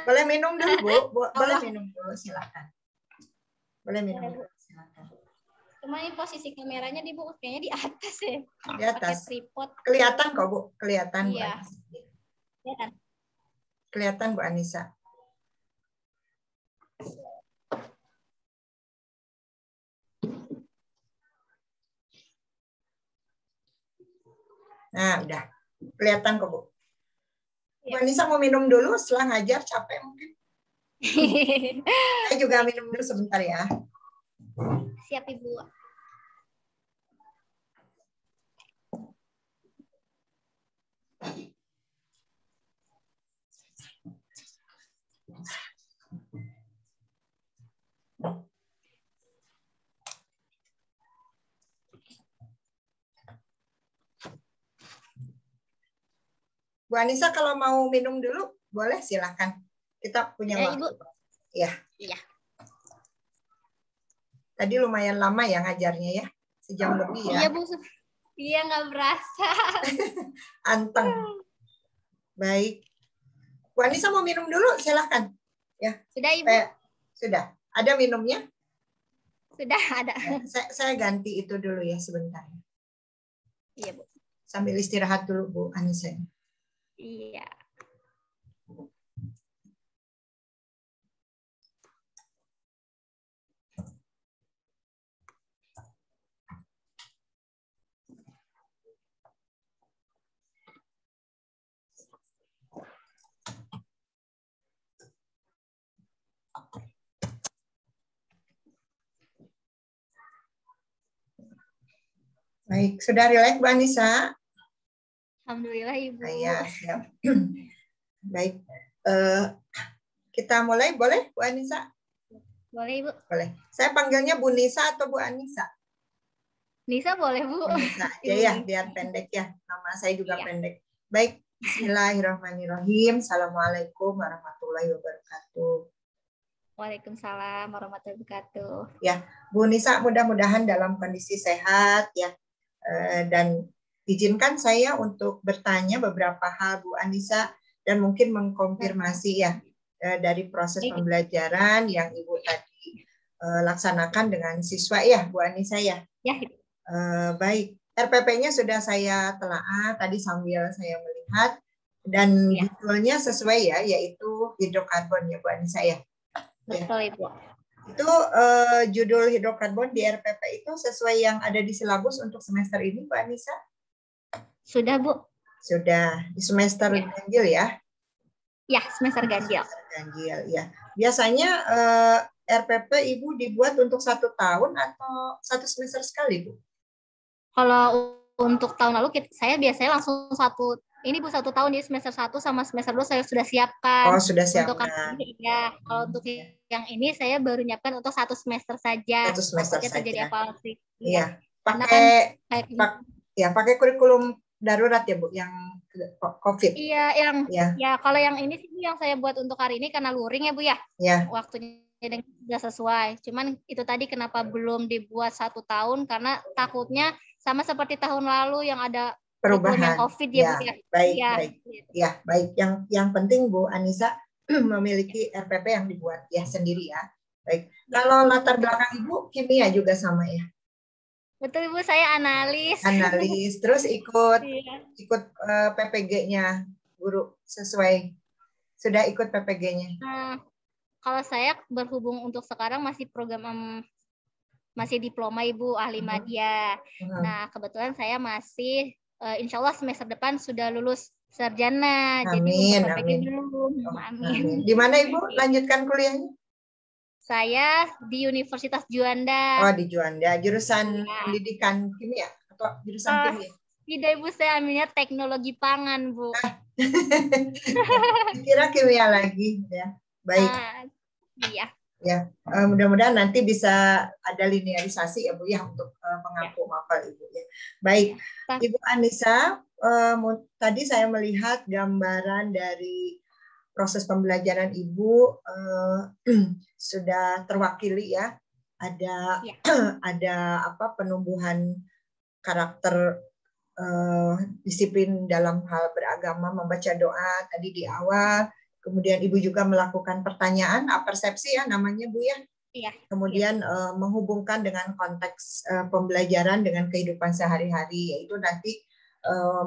Boleh minum dulu, Bu. Boleh minum dulu, silakan. Boleh minum dulu, silakan. Cuma ini posisi kameranya di Bu, kayaknya di atas ya. Di atas. Pakai tripod. Kelihatan kok, Bu. Kelihatan, Bu. Iya. Kelihatan. Kelihatan, Bu Anissa. Nah, udah. Kelihatan kok, Bu. Bu Anissa mau minum dulu setelah ngajar, capek mungkin. Saya juga minum dulu sebentar ya. Siap, Ibu. Bu Anissa kalau mau minum dulu, boleh silakan. Kita punya waktu. Ibu. Ya. Iya. Tadi lumayan lama ya ngajarnya ya, sejam lebih ya. Iya Bu, iya nggak berasa. Anteng. Baik. Bu Anissa mau minum dulu, silahkan. Ya. Sudah Ibu? Sudah. Ada minumnya? Sudah ada. Ya, saya ganti itu dulu ya sebentar. Iya Bu. Sambil istirahat dulu Bu Anissa. Iya. Baik, sudah rileks Bu Anissa? Alhamdulillah Ibu. Ya, siap. Baik, kita mulai boleh Bu Anissa? Boleh Ibu. Boleh. Saya panggilnya Bu Nisa atau Bu Anissa? Nisa boleh Bu. Bu Nisa aja ya, biar pendek ya. Nama saya juga pendek. Baik, bismillahirrahmanirrahim. Assalamualaikum warahmatullahi wabarakatuh. Waalaikumsalam warahmatullahi wabarakatuh. Ya, Bu Nisa mudah-mudahan dalam kondisi sehat ya. Dan izinkan saya untuk bertanya beberapa hal Bu Anissa dan mungkin mengkonfirmasi ya dari proses pembelajaran yang Ibu tadi laksanakan dengan siswa ya Bu Anissa ya. Ya. Baik, RPP-nya sudah saya telaah tadi sambil saya melihat dan judulnya sesuai ya, yaitu hidrokarbon ya Bu Anissa ya. Betul Ibu. Itu judul hidrokarbon di RPP itu sesuai yang ada di silabus untuk semester ini, Bu Anissa? Sudah, Bu. Sudah. Di semester ganjil ya? Ya, semester ganjil. Semester ganjil, ya. Biasanya RPP Ibu dibuat untuk 1 tahun atau 1 semester sekali, Bu? Kalau untuk tahun lalu, saya biasanya langsung 1 tahun, jadi semester 1 sama semester 2 saya sudah siapkan. Oh, sudah siapkan. Untuk ini, ya. Kalau untuk yang ini saya baru nyiapkan untuk 1 semester saja. 1 semester saja. Terjadi apa sih? Iya. Pakai kurikulum darurat ya Bu, yang COVID. Iya, ya kalau yang ini sih yang saya buat untuk hari ini karena luring ya Bu ya. Iya. Waktunya sudah sesuai. Cuman itu tadi kenapa belum dibuat 1 tahun karena takutnya sama seperti tahun lalu yang ada perubahan COVID ya, Bu ya. Baik. Ya, baik. Yang penting Bu Anissa memiliki RPP yang dibuat ya sendiri ya. Baik. Kalau latar belakang Ibu kimia juga sama ya. Betul Ibu, saya analis. Analis, terus ikut PPG-nya guru sesuai. Sudah ikut PPG-nya. Kalau saya berhubung untuk sekarang masih program masih diploma Ibu ahli media. Nah, kebetulan saya masih insya Allah semester depan sudah lulus sarjana. Amin, jadi untuk PPG belum. Amin. Di mana Ibu lanjutkan kuliahnya? Saya di Universitas Juanda. Oh, di Juanda. Jurusan pendidikan kimia atau jurusan kimia? Tidak Ibu, saya ambilnya teknologi pangan Bu. Kira kimia lagi ya. Baik. Iya. Ya, mudah-mudahan nanti bisa ada linearisasi ya Bu ya untuk mengaku mapel Ibu ya. Baik, Ibu Anissa, tadi saya melihat gambaran dari proses pembelajaran Ibu sudah terwakili ya. Ada penumbuhan karakter disiplin dalam hal beragama, membaca doa tadi di awal. Kemudian Ibu juga melakukan pertanyaan, persepsi ya namanya Bu ya. Iya. Kemudian menghubungkan dengan konteks pembelajaran dengan kehidupan sehari-hari, yaitu nanti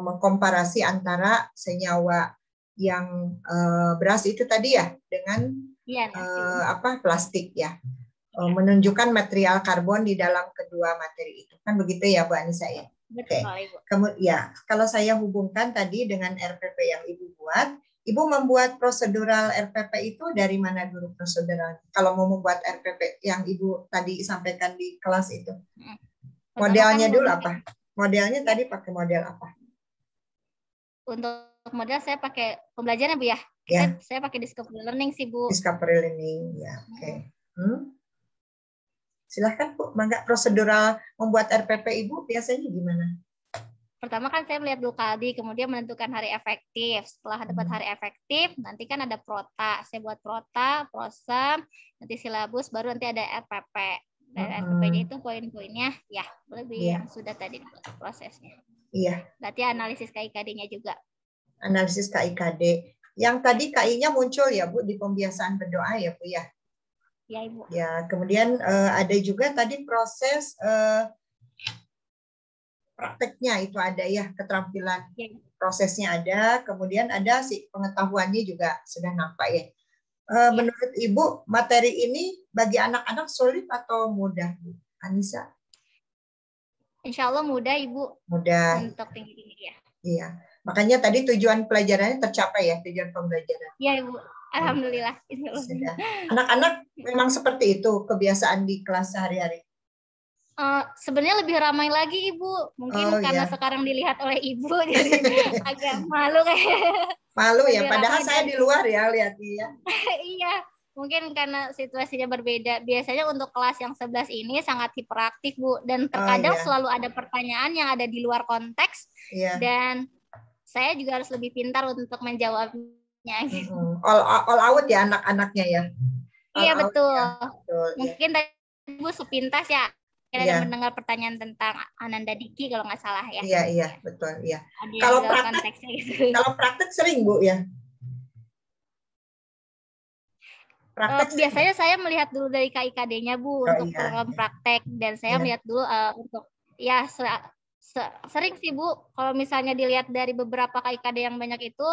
mengkomparasi antara senyawa yang beras itu tadi ya dengan plastik ya. Menunjukkan material karbon di dalam kedua materi itu. Kan begitu ya Bu Anissa ya? Betul, Ibu. Kemudian kalau saya hubungkan tadi dengan RPP yang Ibu buat, Ibu membuat prosedural RPP itu dari mana dulu prosedural? Kalau mau membuat RPP yang Ibu tadi sampaikan di kelas itu. Modelnya dulu apa? Modelnya tadi pakai model apa? Untuk model saya pakai pembelajaran Bu ya. Saya pakai Discovery Learning sih Bu. Discovery Learning ya, oke. Silahkan Bu, mangga prosedural membuat RPP Ibu biasanya gimana? Pertama kan saya melihat dulu KALDI, kemudian menentukan hari efektif. Setelah dapat hari efektif, nanti kan ada prota. Saya buat prota, prosem, nanti silabus, baru nanti ada RPP. Dari RPP-nya itu poin-poinnya ya lebih Iya. yang sudah tadi prosesnya. Iya, Berarti analisis KIKD-nya juga. analisis KIKD. Yang tadi KI-nya muncul ya Bu di pembiasaan berdoa ya Bu ya. Ya Ibu. Ya, kemudian ada juga tadi proses prakteknya itu ada ya, keterampilan Ya. prosesnya ada, kemudian ada si pengetahuannya juga sudah nampak ya. Ya. Menurut Ibu, materi ini bagi anak-anak sulit atau mudah, Bu Anissa? Insya Allah mudah Ibu Mudah. untuk tinggi-tinggi ya. Iya. Makanya tadi tujuan pelajarannya tercapai ya, tujuan pembelajaran. Ya Ibu. Alhamdulillah. Sudah. Anak-anak memang seperti itu kebiasaan di kelas sehari-hari. Sebenarnya lebih ramai lagi Ibu. Mungkin Oh, karena iya. sekarang dilihat oleh Ibu jadi agak malu kayak. Malu ya, Lebih padahal ramai saya dan- di luar ya lihat ya. Iya. Mungkin karena situasinya berbeda. Biasanya untuk kelas yang 11 ini sangat hiperaktif Bu. Dan terkadang iya. selalu ada pertanyaan yang ada di luar konteks. Iya. Dan saya juga harus lebih pintar untuk menjawabnya. All out ya anak-anaknya ya. Iya All out betul. ya. Betul, ya. Mungkin tadi Ibu sepintas ya. Ada Iya. mendengar pertanyaan tentang Ananda Diki kalau nggak salah ya. Iya, betul, iya. Ada Kalau yang luar praktek- konteksnya gitu. Kalau praktek sering Bu ya. Praktek Biasanya saya melihat dulu dari KIKD-nya Bu untuk iya. program praktek dan saya Iya. melihat dulu untuk ya sering sih Bu kalau misalnya dilihat dari beberapa KIKD yang banyak itu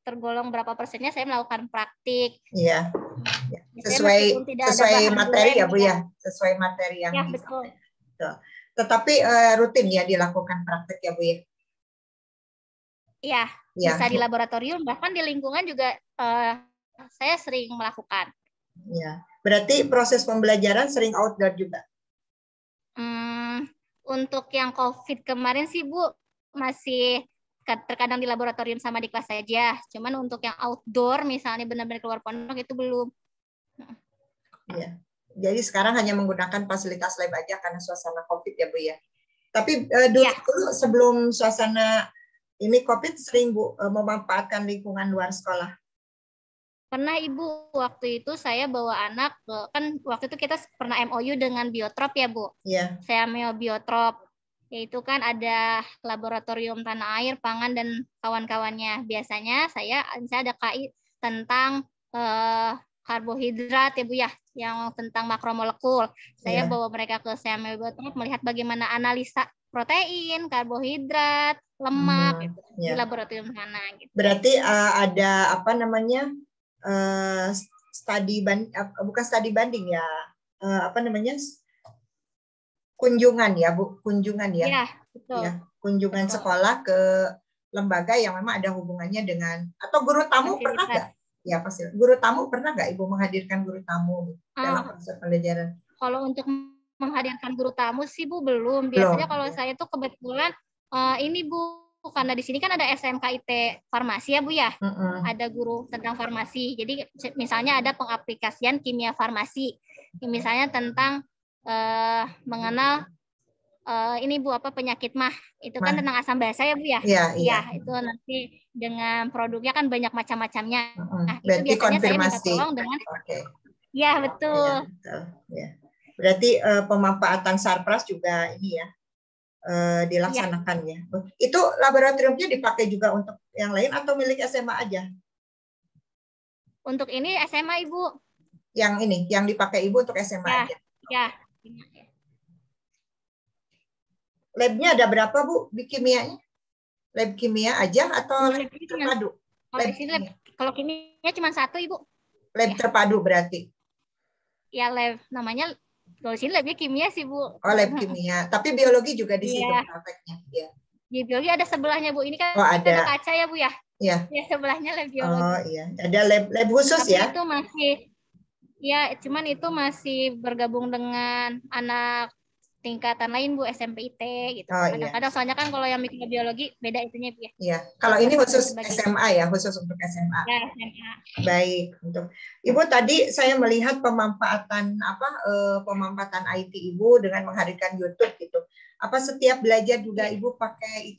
tergolong berapa persennya saya melakukan praktik. Iya. Ya, Sesuai materi ya Bu ya. Sesuai materi yang ya betul. Betul. Tetapi rutin ya dilakukan praktek ya Bu ya. Iya, Ya. bisa di laboratorium bahkan di lingkungan juga saya sering melakukan. Ya. Berarti proses pembelajaran sering outdoor juga. Untuk yang COVID kemarin sih Bu masih terkadang di laboratorium sama di kelas saja. Cuman untuk yang outdoor misalnya benar-benar keluar pondok itu belum. Iya. Jadi sekarang hanya menggunakan fasilitas lab aja karena suasana COVID ya Bu ya. Tapi dulu sebelum suasana ini COVID sering Bu memanfaatkan lingkungan luar sekolah. Pernah Ibu, waktu itu saya bawa anak, kan waktu itu kita pernah MOU dengan Biotrop ya Bu. Iya. Saya mau Biotrop, yaitu kan ada laboratorium tanah air, pangan, dan kawan-kawannya. Biasanya saya ada KI tentang karbohidrat ya Bu ya, yang tentang makromolekul. Saya bawa mereka ke CMO Biotrop melihat bagaimana analisa protein, karbohidrat, lemak gitu, di laboratorium sana. Gitu. Berarti ada apa namanya? Bukan studi banding ya, apa namanya, kunjungan ya Bu, kunjungan ya, ya betul. Ya, kunjungan betul. sekolah ke lembaga yang memang ada hubungannya dengan, atau guru tamu Fasilitas. pernah nggak? Ya pasti. Guru tamu pernah nggak Ibu menghadirkan guru tamu dalam proses pembelajaran? Kalau untuk menghadirkan guru tamu sih Bu belum. Biasanya kalau saya tuh kebetulan ini Bu, karena di sini kan ada SMKIT farmasi ya Bu ya. Ada guru tentang farmasi. Jadi misalnya ada pengaplikasian kimia farmasi. Misalnya tentang mengenal ini Bu apa penyakit mah. Itu kan tentang asam basa ya Bu ya. Iya, itu nanti dengan produknya kan banyak macam-macamnya. Nah, berarti itu biasanya saya minta konfirmasi. tolong dengan Ya, betul. Ya, betul. Ya. Berarti pemanfaatan sarpras juga ini ya. Dilaksanakan ya. Itu laboratoriumnya dipakai juga untuk yang lain atau milik SMA aja? Untuk ini SMA Ibu. Yang ini, yang dipakai Ibu untuk SMA aja? Ya. Labnya ada berapa Bu di kimianya? Lab kimia aja atau lab terpadu? Kalau kimia cuma satu Ibu. Lab terpadu berarti? Ya lab namanya. Kalau sini labnya kimia sih Bu. Oh lab kimia, tapi biologi juga di situ prakteknya. Ya. Di biologi ada sebelahnya Bu. Ini kan ada kaca ya Bu ya. Iya. Ya sebelahnya lab biologi. Oh iya, ada lab khusus tapi ya? Itu masih, ya cuman itu masih bergabung dengan anak tingkatan lain Bu, SMPIT gitu. Kadang-kadang soalnya kan kalau yang mikrobiologi beda itunya Bu ya. Iya. Kalau ini khusus SMA ya, khusus untuk SMA. Ya, SMA. Baik, untuk Ibu tadi saya melihat pemanfaatan pemanfaatan IT Ibu dengan menghadirkan YouTube gitu. Apa setiap belajar juga Ibu pakai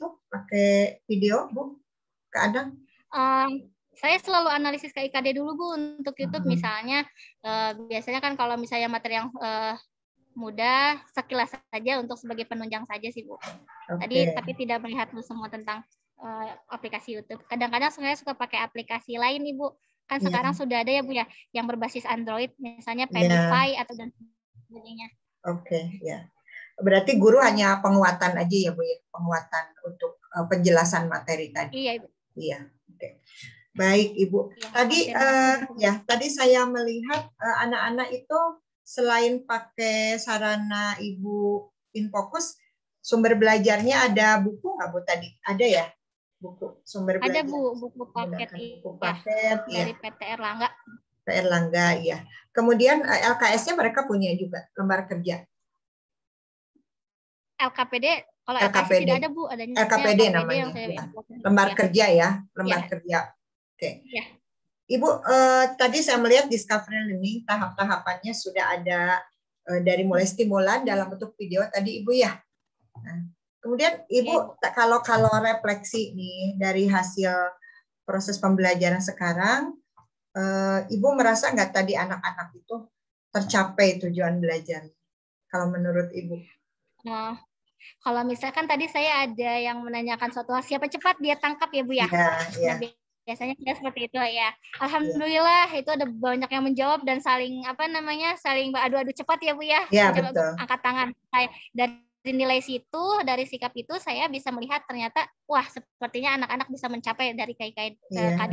video Bu? Keadaan? Saya selalu analisis KIKD dulu Bu untuk YouTube misalnya biasanya kan kalau misalnya materi yang mudah, sekilas saja untuk sebagai penunjang saja sih Bu. Tadi tapi tidak melihat semua tentang aplikasi YouTube. Kadang-kadang saya suka pakai aplikasi lain Ibu. Kan sekarang sudah ada ya Bu ya yang berbasis Android, misalnya Pedify atau dan sebagainya. Oke, ya. Berarti guru hanya penguatan aja ya Bu ya, penguatan untuk penjelasan materi tadi. Iya Ibu. Iya. Oke. Baik Ibu. Ya, tadi saya melihat anak-anak itu selain pakai sarana Ibu Infocus, sumber belajarnya ada buku nggak Bu tadi? Ada ya? Buku sumber belajar. Ada Bu, buku paket, buku paket ya, dari PT Erlangga. PT Erlangga ya. Kemudian LKS-nya mereka punya juga lembar kerja. LKPD, kalau LKPD tidak ada Bu, adanya LKPD namanya. Yang saya lembar kerja ya, lembar kerja. Oke. Ya. Ibu, tadi saya melihat Discovery Learning tahap-tahapannya sudah ada dari mulai stimulan dalam bentuk video tadi Ibu ya. Nah, kemudian Ibu kalau refleksi nih dari hasil proses pembelajaran sekarang, Ibu merasa nggak tadi anak-anak itu tercapai tujuan belajar? Kalau menurut Ibu? Nah, kalau misalkan tadi saya ada yang menanyakan suatu hal, siapa cepat dia tangkap ya Bu ya? Iya. Nah, biasanya kita seperti itu ya. Alhamdulillah itu ada banyak yang menjawab dan saling saling adu-adu cepat ya Bu ya. Iya betul. Angkat tangan. Dari nilai situ, dari sikap itu saya bisa melihat ternyata wah sepertinya anak-anak bisa mencapai dari KD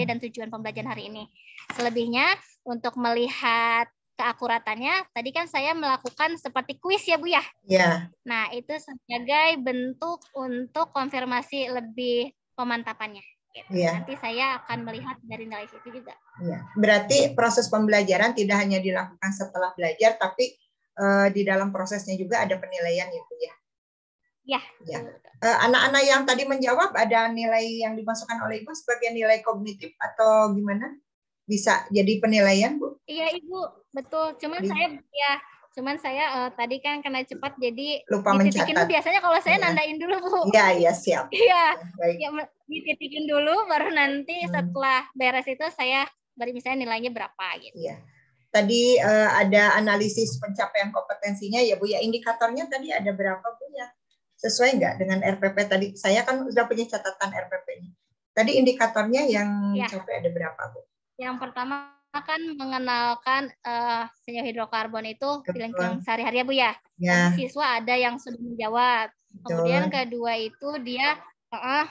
dan tujuan pembelajaran hari ini. Selebihnya untuk melihat keakuratannya, tadi kan saya melakukan seperti kuis ya Bu ya. Iya. Nah itu sebagai bentuk untuk konfirmasi lebih pemantapannya. Ya. Nanti saya akan melihat dari nilai situ juga. Ya. Berarti proses pembelajaran tidak hanya dilakukan setelah belajar, tapi di dalam prosesnya juga ada penilaian itu ya. Ya. Ya. Anak-anak yang tadi menjawab ada nilai yang dimasukkan oleh Ibu sebagai nilai kognitif atau gimana? Bisa jadi penilaian Bu? Iya Ibu, betul. Cuman saya tadi kan kena cepat jadi lupa dititikin dulu. Biasanya kalau saya nandain dulu Bu. Iya siap. Iya. Ya, dititikin dulu baru nanti setelah beres itu saya baru misalnya nilainya berapa gitu. Iya. Tadi ada analisis pencapaian kompetensinya ya Bu ya. Indikatornya tadi ada berapa Bu ya? Sesuai nggak dengan RPP tadi? Saya kan sudah punya catatan RPP-nya. Tadi indikatornya yang capai ada berapa Bu? Yang pertama kan mengenalkan senyawa hidrokarbon itu di lingkungan sehari-hari ya Bu ya. Siswa ada yang sudah menjawab. Kemudian kedua itu dia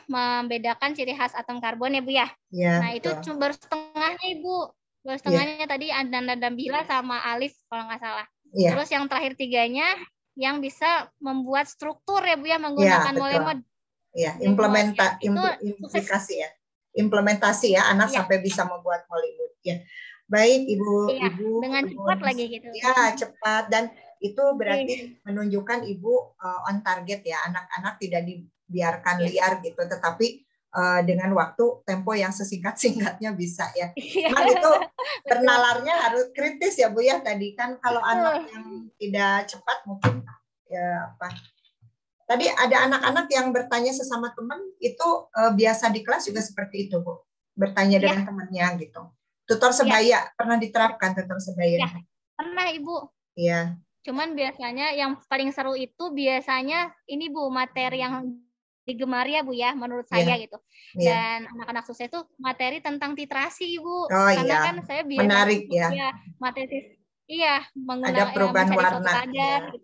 membedakan ciri khas atom karbon ya Bu ya. Nah itu cuma baru setengahnya Ibu. Baru setengahnya tadi Anda Bila sama Alif kalau nggak salah. Terus yang terakhir tiganya yang bisa membuat struktur ya Bu ya menggunakan molemod. Iya, implementasi ya. Implementasi ya anak sampai bisa membuat Hollywood ya. Baik Ibu, dengan cepat lagi gitu. Ya, cepat dan itu berarti menunjukkan Ibu on target ya. Anak-anak tidak dibiarkan liar gitu, tetapi dengan waktu tempo yang sesingkat-singkatnya bisa ya. Nah, itu bernalarnya harus kritis ya Bu ya tadi kan kalau anak yang tidak cepat mungkin ya apa. Tadi ada anak-anak yang bertanya sesama teman itu biasa di kelas juga seperti itu Bu. Bertanya dengan temannya gitu. Tutor sebaya pernah diterapkan tutor sebaya? Pernah Ibu. Iya. Cuman biasanya yang paling seru itu biasanya ini Bu materi yang digemari ya Bu ya menurut saya gitu. Dan anak-anak sukses itu materi tentang titrasi Bu. Karena kan saya biasa menarik ya. Materi menggunakan ada perubahan warna. Gitu.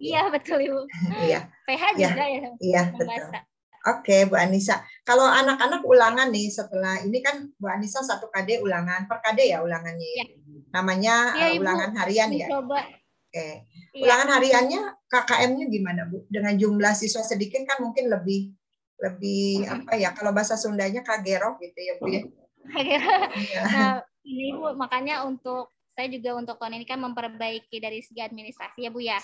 Iya betul Ibu. Iya. PH juga ya. Iya betul. Oke Bu Anissa. Kalau anak-anak ulangan nih setelah ini kan Bu Anissa 1 KD ulangan per KD ya ulangannya. Ya. Namanya ulangan harian ya. Oke. Ulangan hariannya KKM-nya gimana Bu? Dengan jumlah siswa sedikit kan mungkin lebih apa ya kalau bahasa Sundanya kagerok gitu ya Bu ya. Nah ini Bu makanya saya juga untuk tahun ini kan memperbaiki dari segi administrasi ya Bu ya.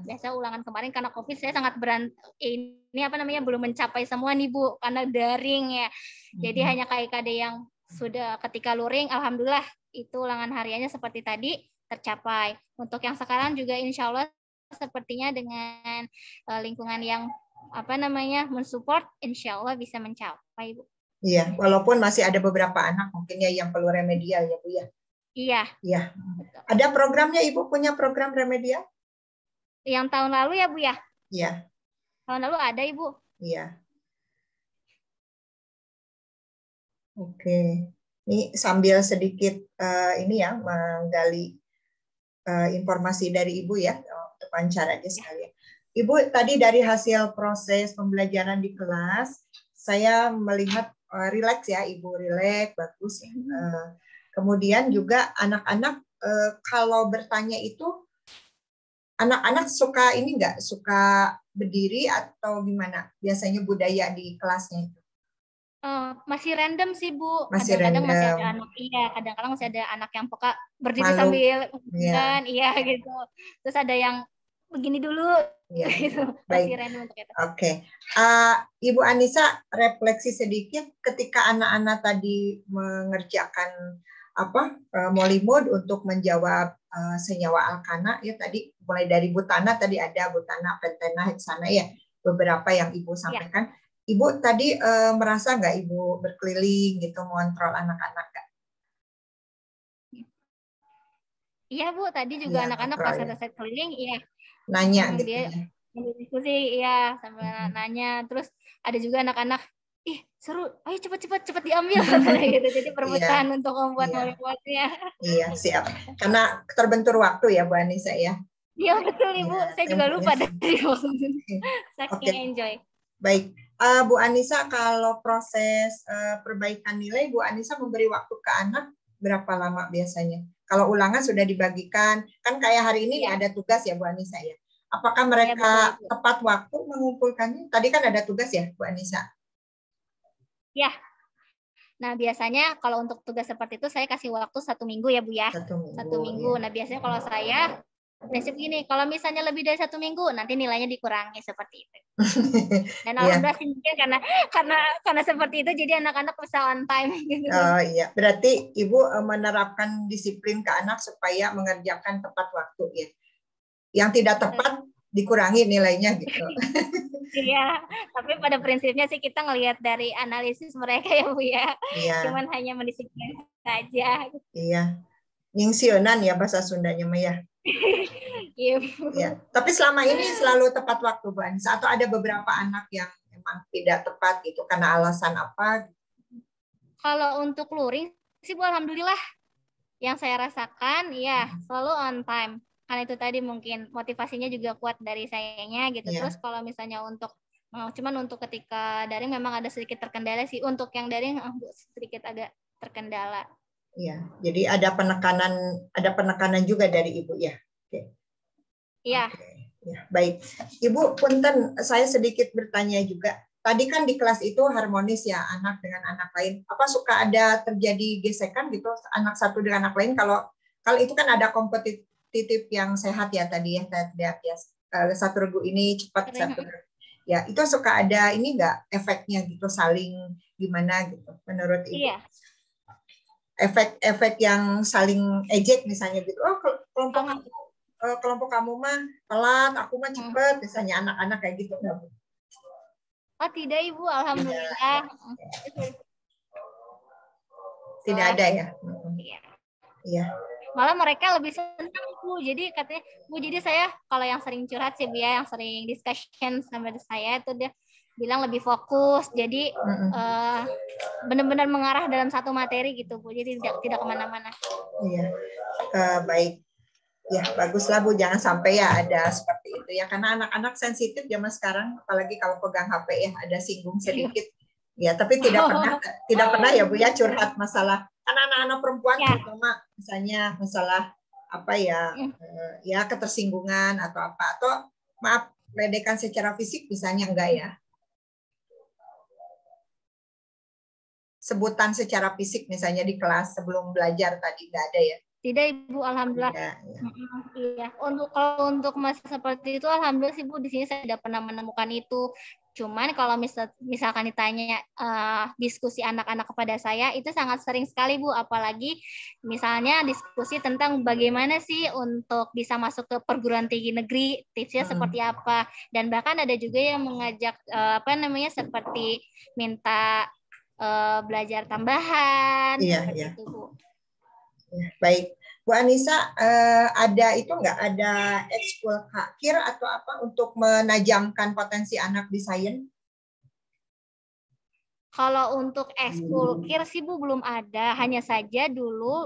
Biasa ulangan kemarin karena COVID saya sangat belum mencapai semua nih Bu karena daring ya. Jadi hanya KD yang sudah ketika luring alhamdulillah itu ulangan hariannya seperti tadi tercapai. Untuk yang sekarang juga insya Allah sepertinya dengan lingkungan yang mensupport insya Allah bisa mencapai Bu. Iya, walaupun masih ada beberapa anak mungkin ya yang perlu remedial ya Bu ya. Iya. Iya. Ada programnya Ibu punya program remedial? Yang tahun lalu ya Bu ya? Iya. Tahun lalu ada Ibu. Iya. Oke. Ini sambil sedikit ini ya menggali informasi dari Ibu ya untuk wawancaranya sekalian. Ibu, tadi dari hasil proses pembelajaran di kelas, saya melihat rileks ya, Ibu, rileks, bagus. Kemudian juga anak-anak kalau bertanya itu, anak-anak suka ini nggak? Suka berdiri atau gimana? Biasanya budaya di kelasnya itu? Masih random sih Bu. Masih kadang-kadang masih random. ada anak, iya. Kadang-kadang masih ada anak yang peka berdiri Malu. sambil Iya. iya gitu. Terus ada yang begini dulu. Ya, gitu. Masih random untuk itu. Oke. Ibu Anissa, refleksi sedikit ketika anak-anak tadi mengerjakan Molimud untuk menjawab senyawa alkana ya tadi mulai dari butana tadi ada butana, pentena, heksana ya beberapa yang Ibu sampaikan. Ya. Ibu tadi merasa nggak Ibu berkeliling gitu mengontrol anak-anak nggak? Iya Bu, tadi juga anak-anak pas ada set keliling, iya. Nanya gitu dia ya. Diskusi, iya sambil nanya. Terus ada juga anak-anak, ih seru, ayo cepat diambil gitu. Jadi perebutan untuk membuat mobil-mobilnya. Iya siap. Karena terbentur waktu ya Bu Anissa ya. Iya betul Ibu, saya juga lupa dari waktu saking enjoy. Baik, Bu Anissa, kalau proses perbaikan nilai, Bu Anissa memberi waktu ke anak berapa lama biasanya? Kalau ulangan sudah dibagikan, kan kayak hari ini ada tugas ya Bu Anissa ya. Apakah mereka tepat waktu mengumpulkannya? Tadi kan ada tugas ya Bu Anissa? Ya. Nah biasanya kalau untuk tugas seperti itu saya kasih waktu 1 minggu ya Bu ya. 1 minggu. Ya. Nah biasanya kalau saya prinsip gini, kalau misalnya lebih dari 1 minggu, nanti nilainya dikurangi seperti itu. Dan alhamdulillah sih mungkin karena seperti itu, jadi anak-anak bisa on time. Gitu. Oh iya, berarti Ibu menerapkan disiplin ke anak supaya mengerjakan tepat waktu ya. Yang tidak tepat dikurangi nilainya gitu. Iya, tapi pada prinsipnya sih kita ngelihat dari analisis mereka ya Bu ya. Iya. Cuman hanya mendisiplin saja. Iya. Ningsionan ya bahasa Sundanya mah ya. Iya. Ya. Tapi selama ini selalu tepat waktu Bu Anissa atau ada beberapa anak yang memang tidak tepat gitu karena alasan apa? Kalau untuk luring sih Bu alhamdulillah yang saya rasakan ya selalu on time. Karena itu tadi mungkin motivasinya juga kuat dari sayanya gitu. Yeah. Terus kalau misalnya cuman untuk ketika daring memang ada sedikit terkendala sih. Untuk yang daring sedikit agak terkendala. Iya, jadi ada penekanan juga dari Ibu ya. Oke. Iya. Ya, baik. Ibu punten, saya sedikit bertanya juga. Tadi kan di kelas itu harmonis ya anak dengan anak lain. Apa suka ada terjadi gesekan gitu anak satu dengan anak lain? Kalau itu kan ada kompetitif yang sehat ya tadi ya satu regu ini cepat satu ya itu suka ada ini enggak efeknya gitu saling gimana gitu menurut Ibu? Iya. Efek yang saling ejek misalnya gitu. Oh kelompok kamu mah telat, aku mah cepet misalnya anak-anak kayak gitu enggak Bu? Oh tidak Ibu, alhamdulillah. Tidak ada ya? Iya. Iya. Malah mereka lebih senang Bu. Jadi katanya, Bu jadi saya kalau yang sering curhat sih ya, yang sering discussion sama saya itu dia bilang lebih fokus. Jadi benar-benar mengarah dalam satu materi gitu Bu. Jadi tidak kemana-mana. Iya. Baik. Ya baguslah Bu. Jangan sampai ya ada seperti itu ya. Karena anak-anak sensitif zaman sekarang, apalagi kalau pegang HP ya ada singgung sedikit. Ya tapi tidak pernah ya Bu ya curhat masalah. Kan anak-anak perempuan terutama misalnya masalah apa ya ya ketersinggungan atau apa atau maaf ledekan secara fisik misalnya enggak ya sebutan secara fisik misalnya di kelas sebelum belajar tadi enggak ada ya? Tidak Ibu, alhamdulillah. Iya. Untuk masa seperti itu alhamdulillah sih Bu di sini saya tidak pernah menemukan itu. Cuman kalau misalkan ditanya diskusi anak-anak kepada saya itu sangat sering sekali Bu, apalagi misalnya diskusi tentang bagaimana sih untuk bisa masuk ke perguruan tinggi negeri, tipsnya seperti apa, dan bahkan ada juga yang mengajak seperti minta belajar tambahan. Iya, seperti iya. itu Bu. Ya, baik. Bu Anissa, ada itu nggak, ada ekskul KIR atau apa untuk menajamkan potensi anak di sains? Kalau untuk ekskul KIR sih Bu belum ada, hanya saja dulu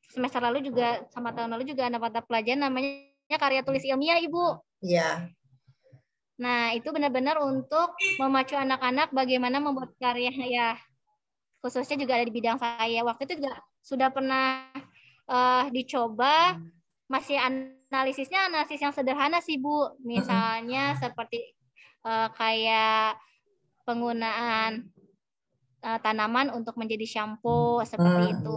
semester lalu juga sama tahun lalu juga ada mata pelajaran namanya karya tulis ilmiah Ibu. Iya. Nah itu benar-benar untuk memacu anak-anak bagaimana membuat karya ya, khususnya juga ada di bidang saya. Waktu itu juga sudah pernah dicoba, masih analisis yang sederhana sih Bu, misalnya seperti kayak penggunaan tanaman untuk menjadi shampoo seperti itu.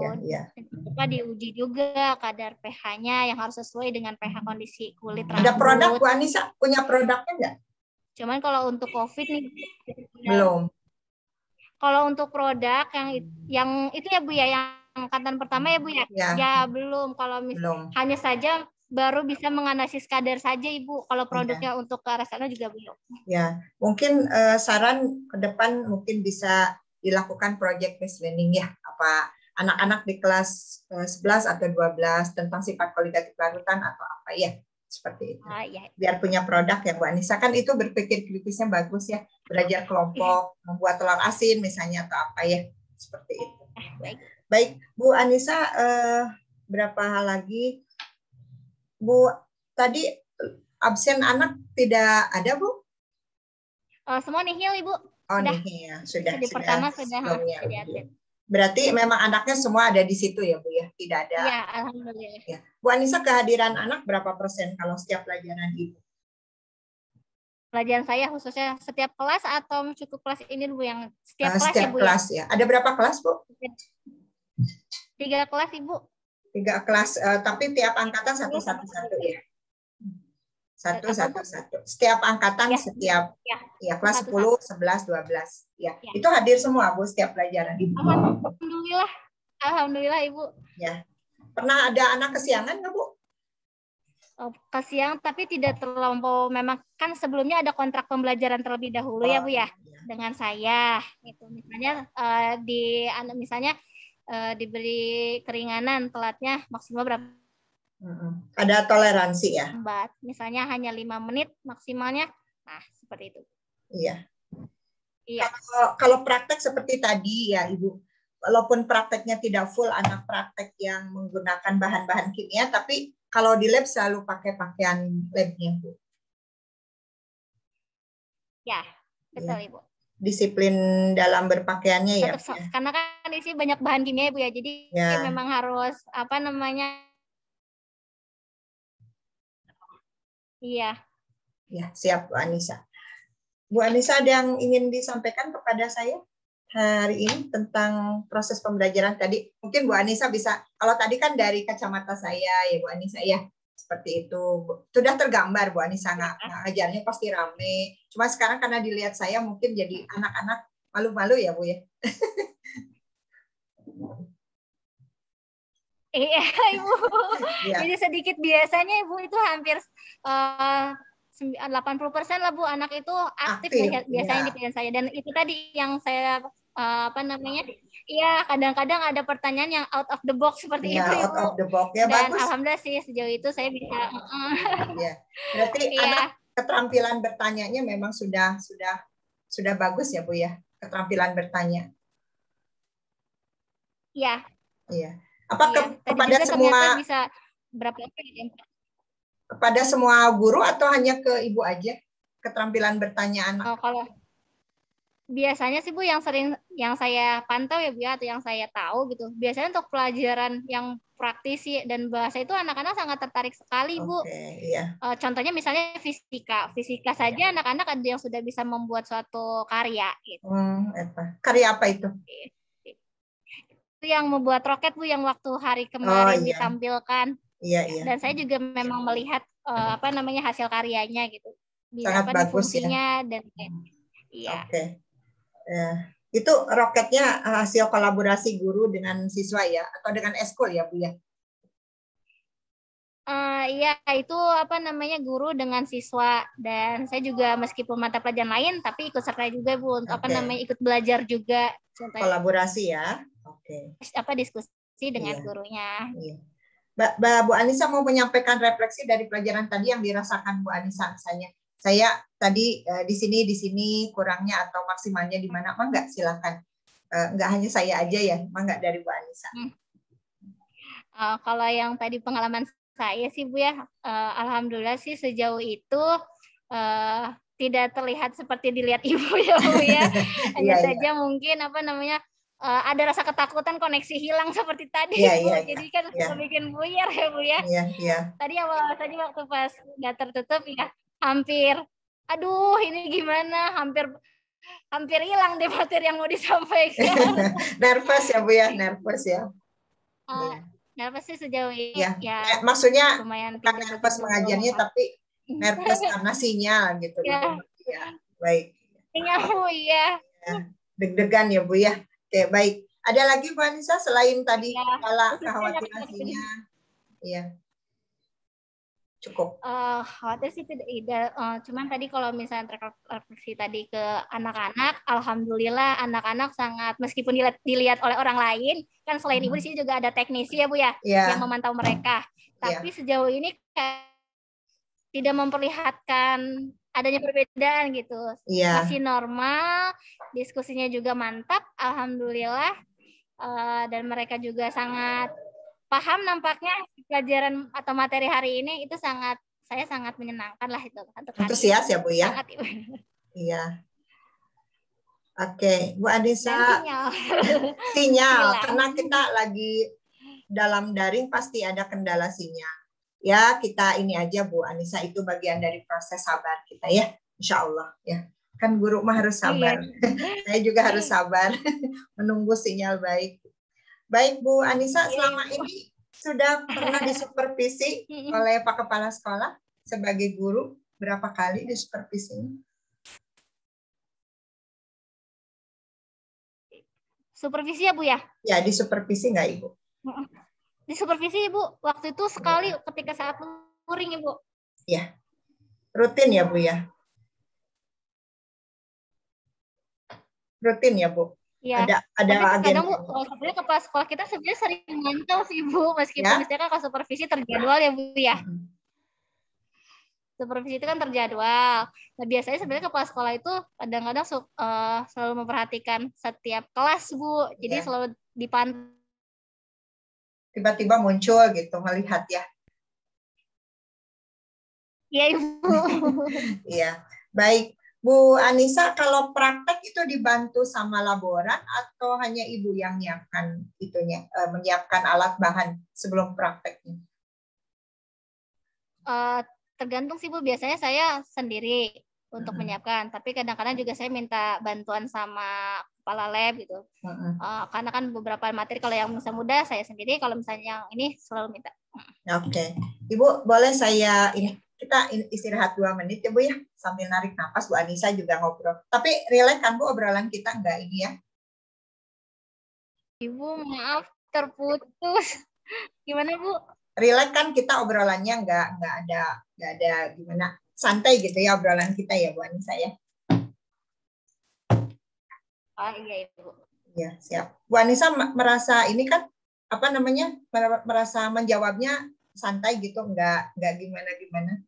Coba diuji juga kadar pH-nya yang harus sesuai dengan pH kondisi kulit rambut. Ada produk Bu Anissa, punya produknya nggak? Cuman kalau untuk COVID nih belum. Kalau untuk produk yang itu ya Bu ya, yang angkatan pertama ya Bu ya? Ya belum. Kalau hanya saja baru bisa menganalisis kadar saja Ibu. Kalau produknya untuk ke arah sana juga belum. Ya, mungkin saran ke depan mungkin bisa dilakukan project based learning ya. Apa anak-anak di kelas 11 atau 12 tentang sifat kualitatif larutan atau apa ya. Seperti itu. Biar punya produk ya Bu Anissa, kan itu berpikir kritisnya bagus ya. Belajar kelompok, membuat telur asin misalnya atau apa ya. Seperti itu. Baik, Bu Anissa, berapa hal lagi? Bu, tadi absen anak tidak ada Bu? Semua nihil Ibu. Oh nihil, sudah. Di pertama sudah absen. Berarti memang anaknya semua ada di situ ya Bu ya? Tidak ada. Iya, alhamdulillah. Ya. Bu Anissa, kehadiran anak berapa persen kalau setiap pelajaran Ibu? Pelajaran saya khususnya setiap kelas atau cukup kelas ini Bu yang setiap kelas setiap ya Bu? Kelas ya. Ada berapa kelas Bu? 3 kelas Ibu. 3 kelas, tapi tiap angkatan satu ya. Satu. Setiap angkatan setiap ya kelas 10, 11, 12. Ya. Itu hadir semua Bu setiap pelajaran Ibu. Alhamdulillah Ibu. Ya. Pernah ada anak kesiangan nggak Bu? Kesiang tapi tidak terlampau, memang kan sebelumnya ada kontrak pembelajaran terlebih dahulu ya Bu ya dengan saya. Itu misalnya diberi keringanan telatnya maksimal berapa? Ada toleransi ya? Misalnya hanya 5 menit maksimalnya. Nah, seperti itu. Iya. Iya. Kalau praktek seperti tadi ya Ibu, walaupun prakteknya tidak full anak praktek yang menggunakan bahan-bahan kimia, tapi kalau di lab selalu pakai pakaian labnya Bu. Ya, betul Ibu. Disiplin dalam berpakaiannya ya. Karena kan di sini banyak bahan kimia Bu ya, jadi memang harus Iya. Ya, siap Bu Anissa. Bu Anissa, ada yang ingin disampaikan kepada saya hari ini tentang proses pembelajaran tadi? Mungkin Bu Anissa bisa, kalau tadi kan dari kacamata saya ya Bu Anissa ya, seperti itu. Sudah tergambar Bu Anissa, ngajarnya pasti rame. Cuma sekarang karena dilihat saya mungkin jadi anak-anak malu-malu ya Bu ya. Iya Ibu. Jadi sedikit, biasanya Ibu itu hampir 80% lah Bu anak itu aktif biasanya di pilihan saya. Dan itu tadi yang saya kadang-kadang ada pertanyaan yang out of the box seperti itu out of the box ya. Dan bagus. Alhamdulillah sih sejauh itu saya bisa. Berarti anak keterampilan bertanyanya memang sudah bagus ya Bu ya, keterampilan bertanya. Iya. Iya. Apa kepada semua bisa berapa kepada semua guru atau hanya ke Ibu aja keterampilan bertanya anak? Kalau biasanya sih Bu yang saya pantau ya Bu ya, atau yang saya tahu gitu. Biasanya untuk pelajaran yang praktis dan bahasa itu anak-anak sangat tertarik sekali Bu. Iya. Contohnya misalnya fisika saja anak-anak ada yang sudah bisa membuat suatu karya gitu. Karya apa itu? Itu yang membuat roket Bu yang waktu hari kemarin ditampilkan. Iya. Dan saya juga memang melihat hasil karyanya gitu. Sangat bagus fungsinya ya. Dan iya. Itu roketnya hasil kolaborasi guru dengan siswa ya, atau dengan eskul ya Bu ya? Iya, itu guru dengan siswa, dan saya juga meskipun mata pelajaran lain tapi ikut serta juga Bu untuk ikut belajar juga. Kolaborasi ya. Diskusi dengan gurunya. Iya. Bu Anissa mau menyampaikan refleksi dari pelajaran tadi yang dirasakan Bu Anissa, misalnya saya tadi di sini kurangnya atau maksimalnya di mana, enggak, silakan. Enggak hanya saya aja ya, enggak dari Bu Anissa. Kalau yang tadi pengalaman saya sih Bu ya, alhamdulillah sih sejauh itu tidak terlihat seperti dilihat Ibu ya Bu ya. Hanya saja mungkin ada rasa ketakutan koneksi hilang seperti tadi Bu. Jadi kan suka bikin buyar ya Bu ya. Tadi awal saja waktu pas udah tertutup ya, hampir aduh ini gimana, hampir hilang deh materi yang mau disampaikan. Nervous ya Bu ya, nervous ya. Nervous sih sejauh ini ya maksudnya lumayan bukan nervous mengajarnya tapi nervous karena sinyal gitu. Ya, baik. Sinyal Bu ya. Deg-degan ya Bu ya. Oke, baik. Ada lagi Bu Anissa selain tadi kepala kekhawatiran sinyal? Iya. Cukup. Khawatir sih tidak. Cuman tadi kalau misalnya refleksi tadi ke anak-anak, alhamdulillah anak-anak sangat, meskipun dilihat oleh orang lain, kan selain Ibu di sini juga ada teknisi ya Bu ya, yang memantau mereka. Tapi sejauh ini tidak memperlihatkan adanya perbedaan gitu. Masih normal, diskusinya juga mantap, alhamdulillah. Dan mereka juga sangat paham nampaknya pelajaran atau materi hari ini, itu saya sangat menyenangkan lah itu. Antusias ya Bu ya? Sangat, iya. Oke, Bu Anissa. Sinyal. Karena kita lagi dalam daring pasti ada kendala sinyal. Ya, kita ini aja Bu Anissa, itu bagian dari proses sabar kita ya, insya Allah ya. Kan guru mah harus sabar. Saya juga harus sabar menunggu sinyal baik. Baik Bu Anissa, selama ini sudah pernah disupervisi oleh Pak Kepala Sekolah sebagai guru, berapa kali disupervisi? Supervisi ya Bu ya? Ya, disupervisi nggak Ibu? Disupervisi Ibu, waktu itu sekali ketika saat luring Ibu. Ya, rutin ya Bu ya? Rutin ya Bu? Ya. Ada kadang Bu, sebenarnya kepala sekolah kita sebenarnya sering mantau sih Bu, meskipun misalkan kalau supervisi terjadwal ya Bu ya. Supervisi itu kan terjadwal. Nah, biasanya sebenarnya kepala sekolah itu kadang-kadang selalu memperhatikan setiap kelas Bu, jadi selalu dipantau. Tiba-tiba muncul gitu, melihat ya. Iya Ibu. Iya, baik. Bu Anissa, kalau praktek itu dibantu sama laboran atau hanya Ibu yang menyiapkan itunya, menyiapkan alat bahan sebelum prakteknya? Tergantung sih Bu, biasanya saya sendiri untuk menyiapkan, tapi kadang-kadang juga saya minta bantuan sama kepala lab gitu. Karena kan beberapa materi kalau yang misalnya mudah saya sendiri, kalau misalnya yang ini selalu minta. Oke. Ibu boleh saya kita istirahat 2 menit ya Bu ya, sambil narik nafas. Bu Anissa juga ngobrol. Tapi rileks kan Bu obrolan kita, enggak ini ya? Ibu maaf terputus. Gimana Bu? Rileks kan kita obrolannya enggak ada gimana, santai gitu ya obrolan kita ya Bu Anissa ya. Oh iya Ibu. Iya, siap. Bu Anissa merasa ini kan apa namanya? Merasa menjawabnya santai gitu, enggak gimana-gimana.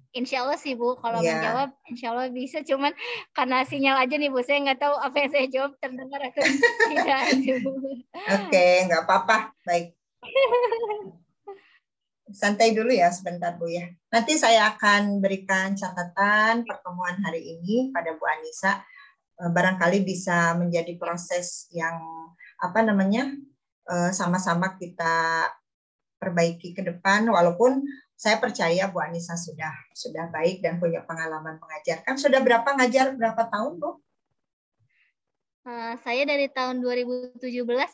Insya Allah sih Bu, kalau menjawab insya Allah bisa, cuman karena sinyal aja nih Bu, saya nggak tahu apa yang saya jawab terdengar atau tidak. Oke, nggak apa-apa, baik. Santai dulu ya sebentar Bu ya. Nanti saya akan berikan catatan pertemuan hari ini pada Bu Anissa. Barangkali bisa menjadi proses yang apa namanya sama-sama kita perbaiki ke depan, walaupun saya percaya Bu Anissa sudah baik dan punya pengalaman mengajar. Kan sudah ngajar berapa tahun Bu? Saya dari tahun 2017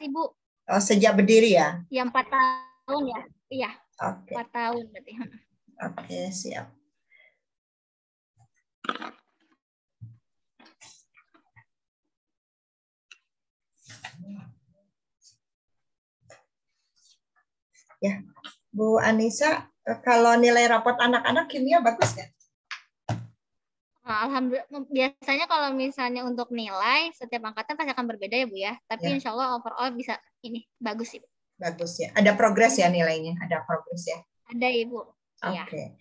Ibu. Oh, sejak berdiri ya? Ya 4 tahun ya. Iya. Oke. 4 tahun berarti. Oke, siap. Ya, Bu Anissa, kalau nilai raport anak-anak kimia bagus nggak? Alhamdulillah, biasanya kalau misalnya untuk nilai setiap angkatan pasti akan berbeda ya Bu ya. Tapi insya Allah overall bisa ini bagus sih. Bagus ya. Ada progres ya nilainya? Ada progres ya? Ada Ibu. Oke.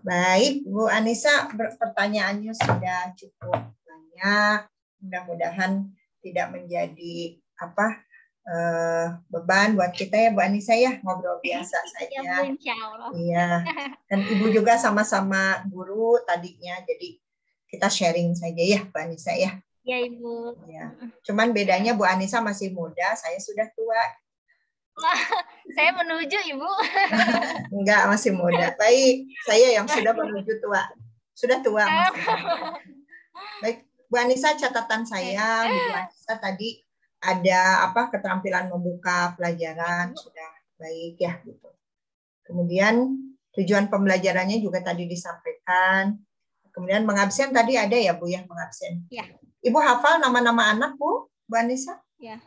Baik, Bu Anissa, pertanyaannya sudah cukup banyak. Mudah-mudahan tidak menjadi beban buat kita ya Bu Anissa ya, ngobrol biasa saja. Ya, Bu, insya Allah. Iya. Dan Ibu juga sama-sama guru tadinya, jadi kita sharing saja ya Bu Anissa ya. Ya Ibu. Ya. Cuman bedanya Bu Anissa masih muda, saya sudah tua. Saya menuju Ibu. Enggak, masih muda. Baik, saya yang sudah menuju tua. Sudah tua maksudnya. Baik, Bu Anissa, catatan saya, Bu Anissa tadi ada keterampilan membuka pelajaran sudah baik ya gitu. Kemudian tujuan pembelajarannya juga tadi disampaikan. Kemudian mengabsen tadi ada ya Bu ya, mengabsen. Ya. Ibu hafal nama-nama anak Bu Anissa? Ya.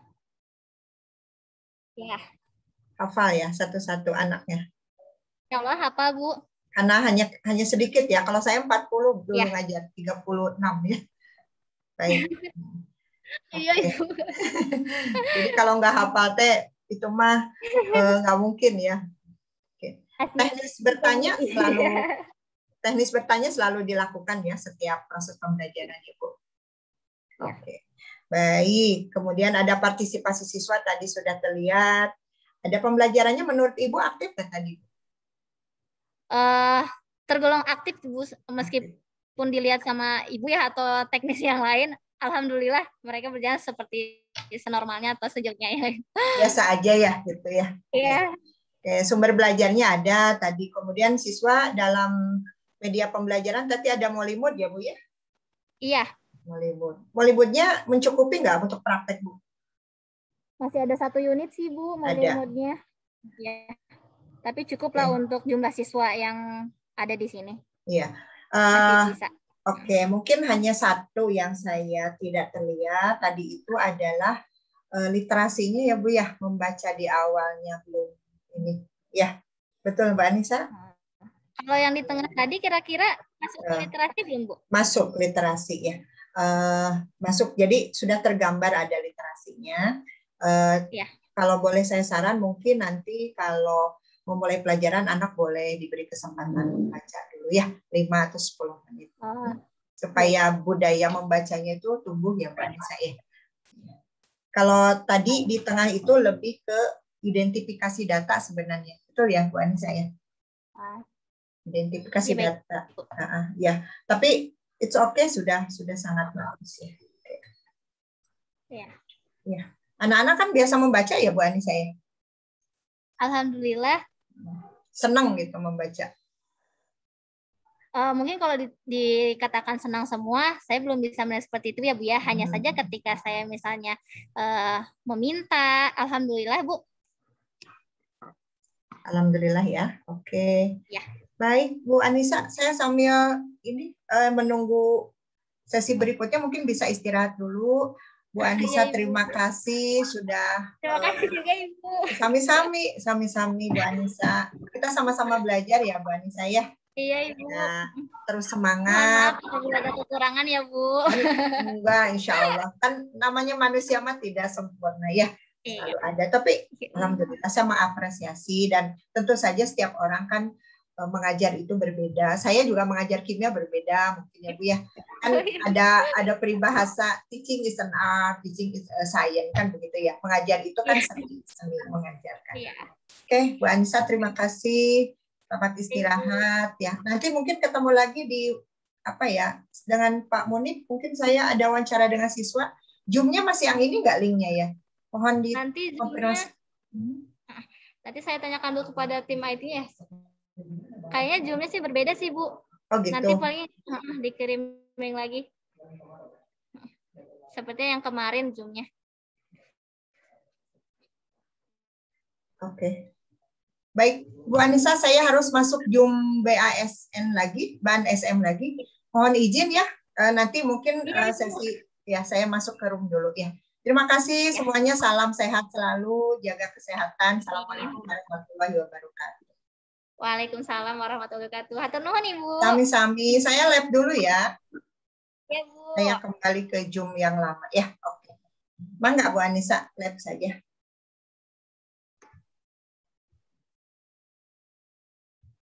Ya. Hafal ya satu-satu anaknya. Ya Allah hafal Bu. Karena hanya sedikit ya. Kalau saya 40 dulu ngajar, 36 ya. Baik. Iya Ibu. Jadi kalau nggak hafal itu mah nggak mungkin ya. Oke. Teknis bertanya selalu dilakukan ya setiap proses pembelajaran Ibu. Oke. Baik. Kemudian ada partisipasi siswa tadi sudah terlihat. Ada pembelajarannya menurut Ibu aktif nggak tadi? Tergolong aktif Bu, meskipun dilihat sama Ibu ya atau teknis yang lain. Alhamdulillah mereka berjalan seperti senormalnya atau sejauhnya ya. Biasa aja ya gitu ya. Iya. Oke, sumber belajarnya ada tadi. Kemudian siswa dalam media pembelajaran tadi ada Molimud ya Bu ya? Iya. Molimudnya mencukupi nggak untuk praktek Bu? Masih ada 1 unit sih Bu Molimudnya. Ya. Tapi cukuplah untuk jumlah siswa yang ada di sini. Iya. Bisa. Oke, mungkin hanya satu yang saya tidak terlihat tadi itu adalah literasinya ya Bu ya, membaca di awalnya belum ini. Ya, betul Mbak Anissa? Kalau yang di tengah tadi kira-kira masuk ke literasi belum Bu? Masuk literasi ya. Masuk, jadi sudah tergambar ada literasinya. Ya. Kalau boleh saya saran mungkin nanti kalau memulai pelajaran anak boleh diberi kesempatan membaca dulu ya 5 atau 10 menit supaya budaya membacanya itu tumbuh ya Mbak Anissa ya. Kalau tadi di tengah itu lebih ke identifikasi data sebenarnya, betul ya Bu Anissa ya? Identifikasi data, ya. Tapi it's okay, sudah sangat bagus ya. Ya. Anak-anak kan biasa membaca ya Bu Anissa ya? Alhamdulillah. Senang gitu membaca. Mungkin kalau dikatakan senang semua, saya belum bisa melihat seperti itu ya Bu ya. Hanya saja ketika saya misalnya meminta, alhamdulillah Bu. Alhamdulillah ya. Oke. Ya. Baik Bu Anissa, saya sambil ini menunggu sesi berikutnya mungkin bisa istirahat dulu. Bu Anissa, terima kasih sudah. Terima kasih juga Ibu. Sami-sami Bu Anissa. Kita sama-sama belajar ya Bu Anissa ya. Iya Ibu. Nah, terus semangat. Maaf kalau ada kekurangan ya Bu. Enggak, insya Allah. Kan namanya manusia mah tidak sempurna ya. Selalu ada. Tapi alhamdulillah saya mengapresiasi dan tentu saja setiap orang kan mengajar itu berbeda. Saya juga mengajar kimia berbeda mungkin ya Bu ya. Kan ada peribahasa teaching is an art, teaching is a science kan begitu ya. Mengajar itu kan seni mengajarkan. Oke, Bu Anissa terima kasih. Selamat istirahat ya. Nanti mungkin ketemu lagi di dengan Pak Munib. Mungkin saya ada wawancara dengan siswa. Zoom-nya masih yang ini nggak linknya ya? Mohon di nanti konfirmasi. Nanti saya tanyakan dulu kepada tim IT ya. Kayaknya Zoom-nya sih berbeda sih Bu. Oh gitu. Nanti paling dikirimin lagi. Seperti yang kemarin Zoom-nya. Oke. Baik, Bu Anissa, saya harus masuk Zoom BASN lagi, BAN SM lagi. Mohon izin ya, nanti mungkin sesi ya saya masuk ke room dulu ya. Terima kasih semuanya, salam sehat selalu, jaga kesehatan. Assalamualaikum warahmatullahi wabarakatuh. Waalaikumsalam warahmatullahi wabarakatuh. Hatur nuhun Ibu. Sami-sami, saya lab dulu ya. Ya, Bu. Saya kembali ke Zoom yang lama. Ya, oke. Mangga Bu Anissa, live saja.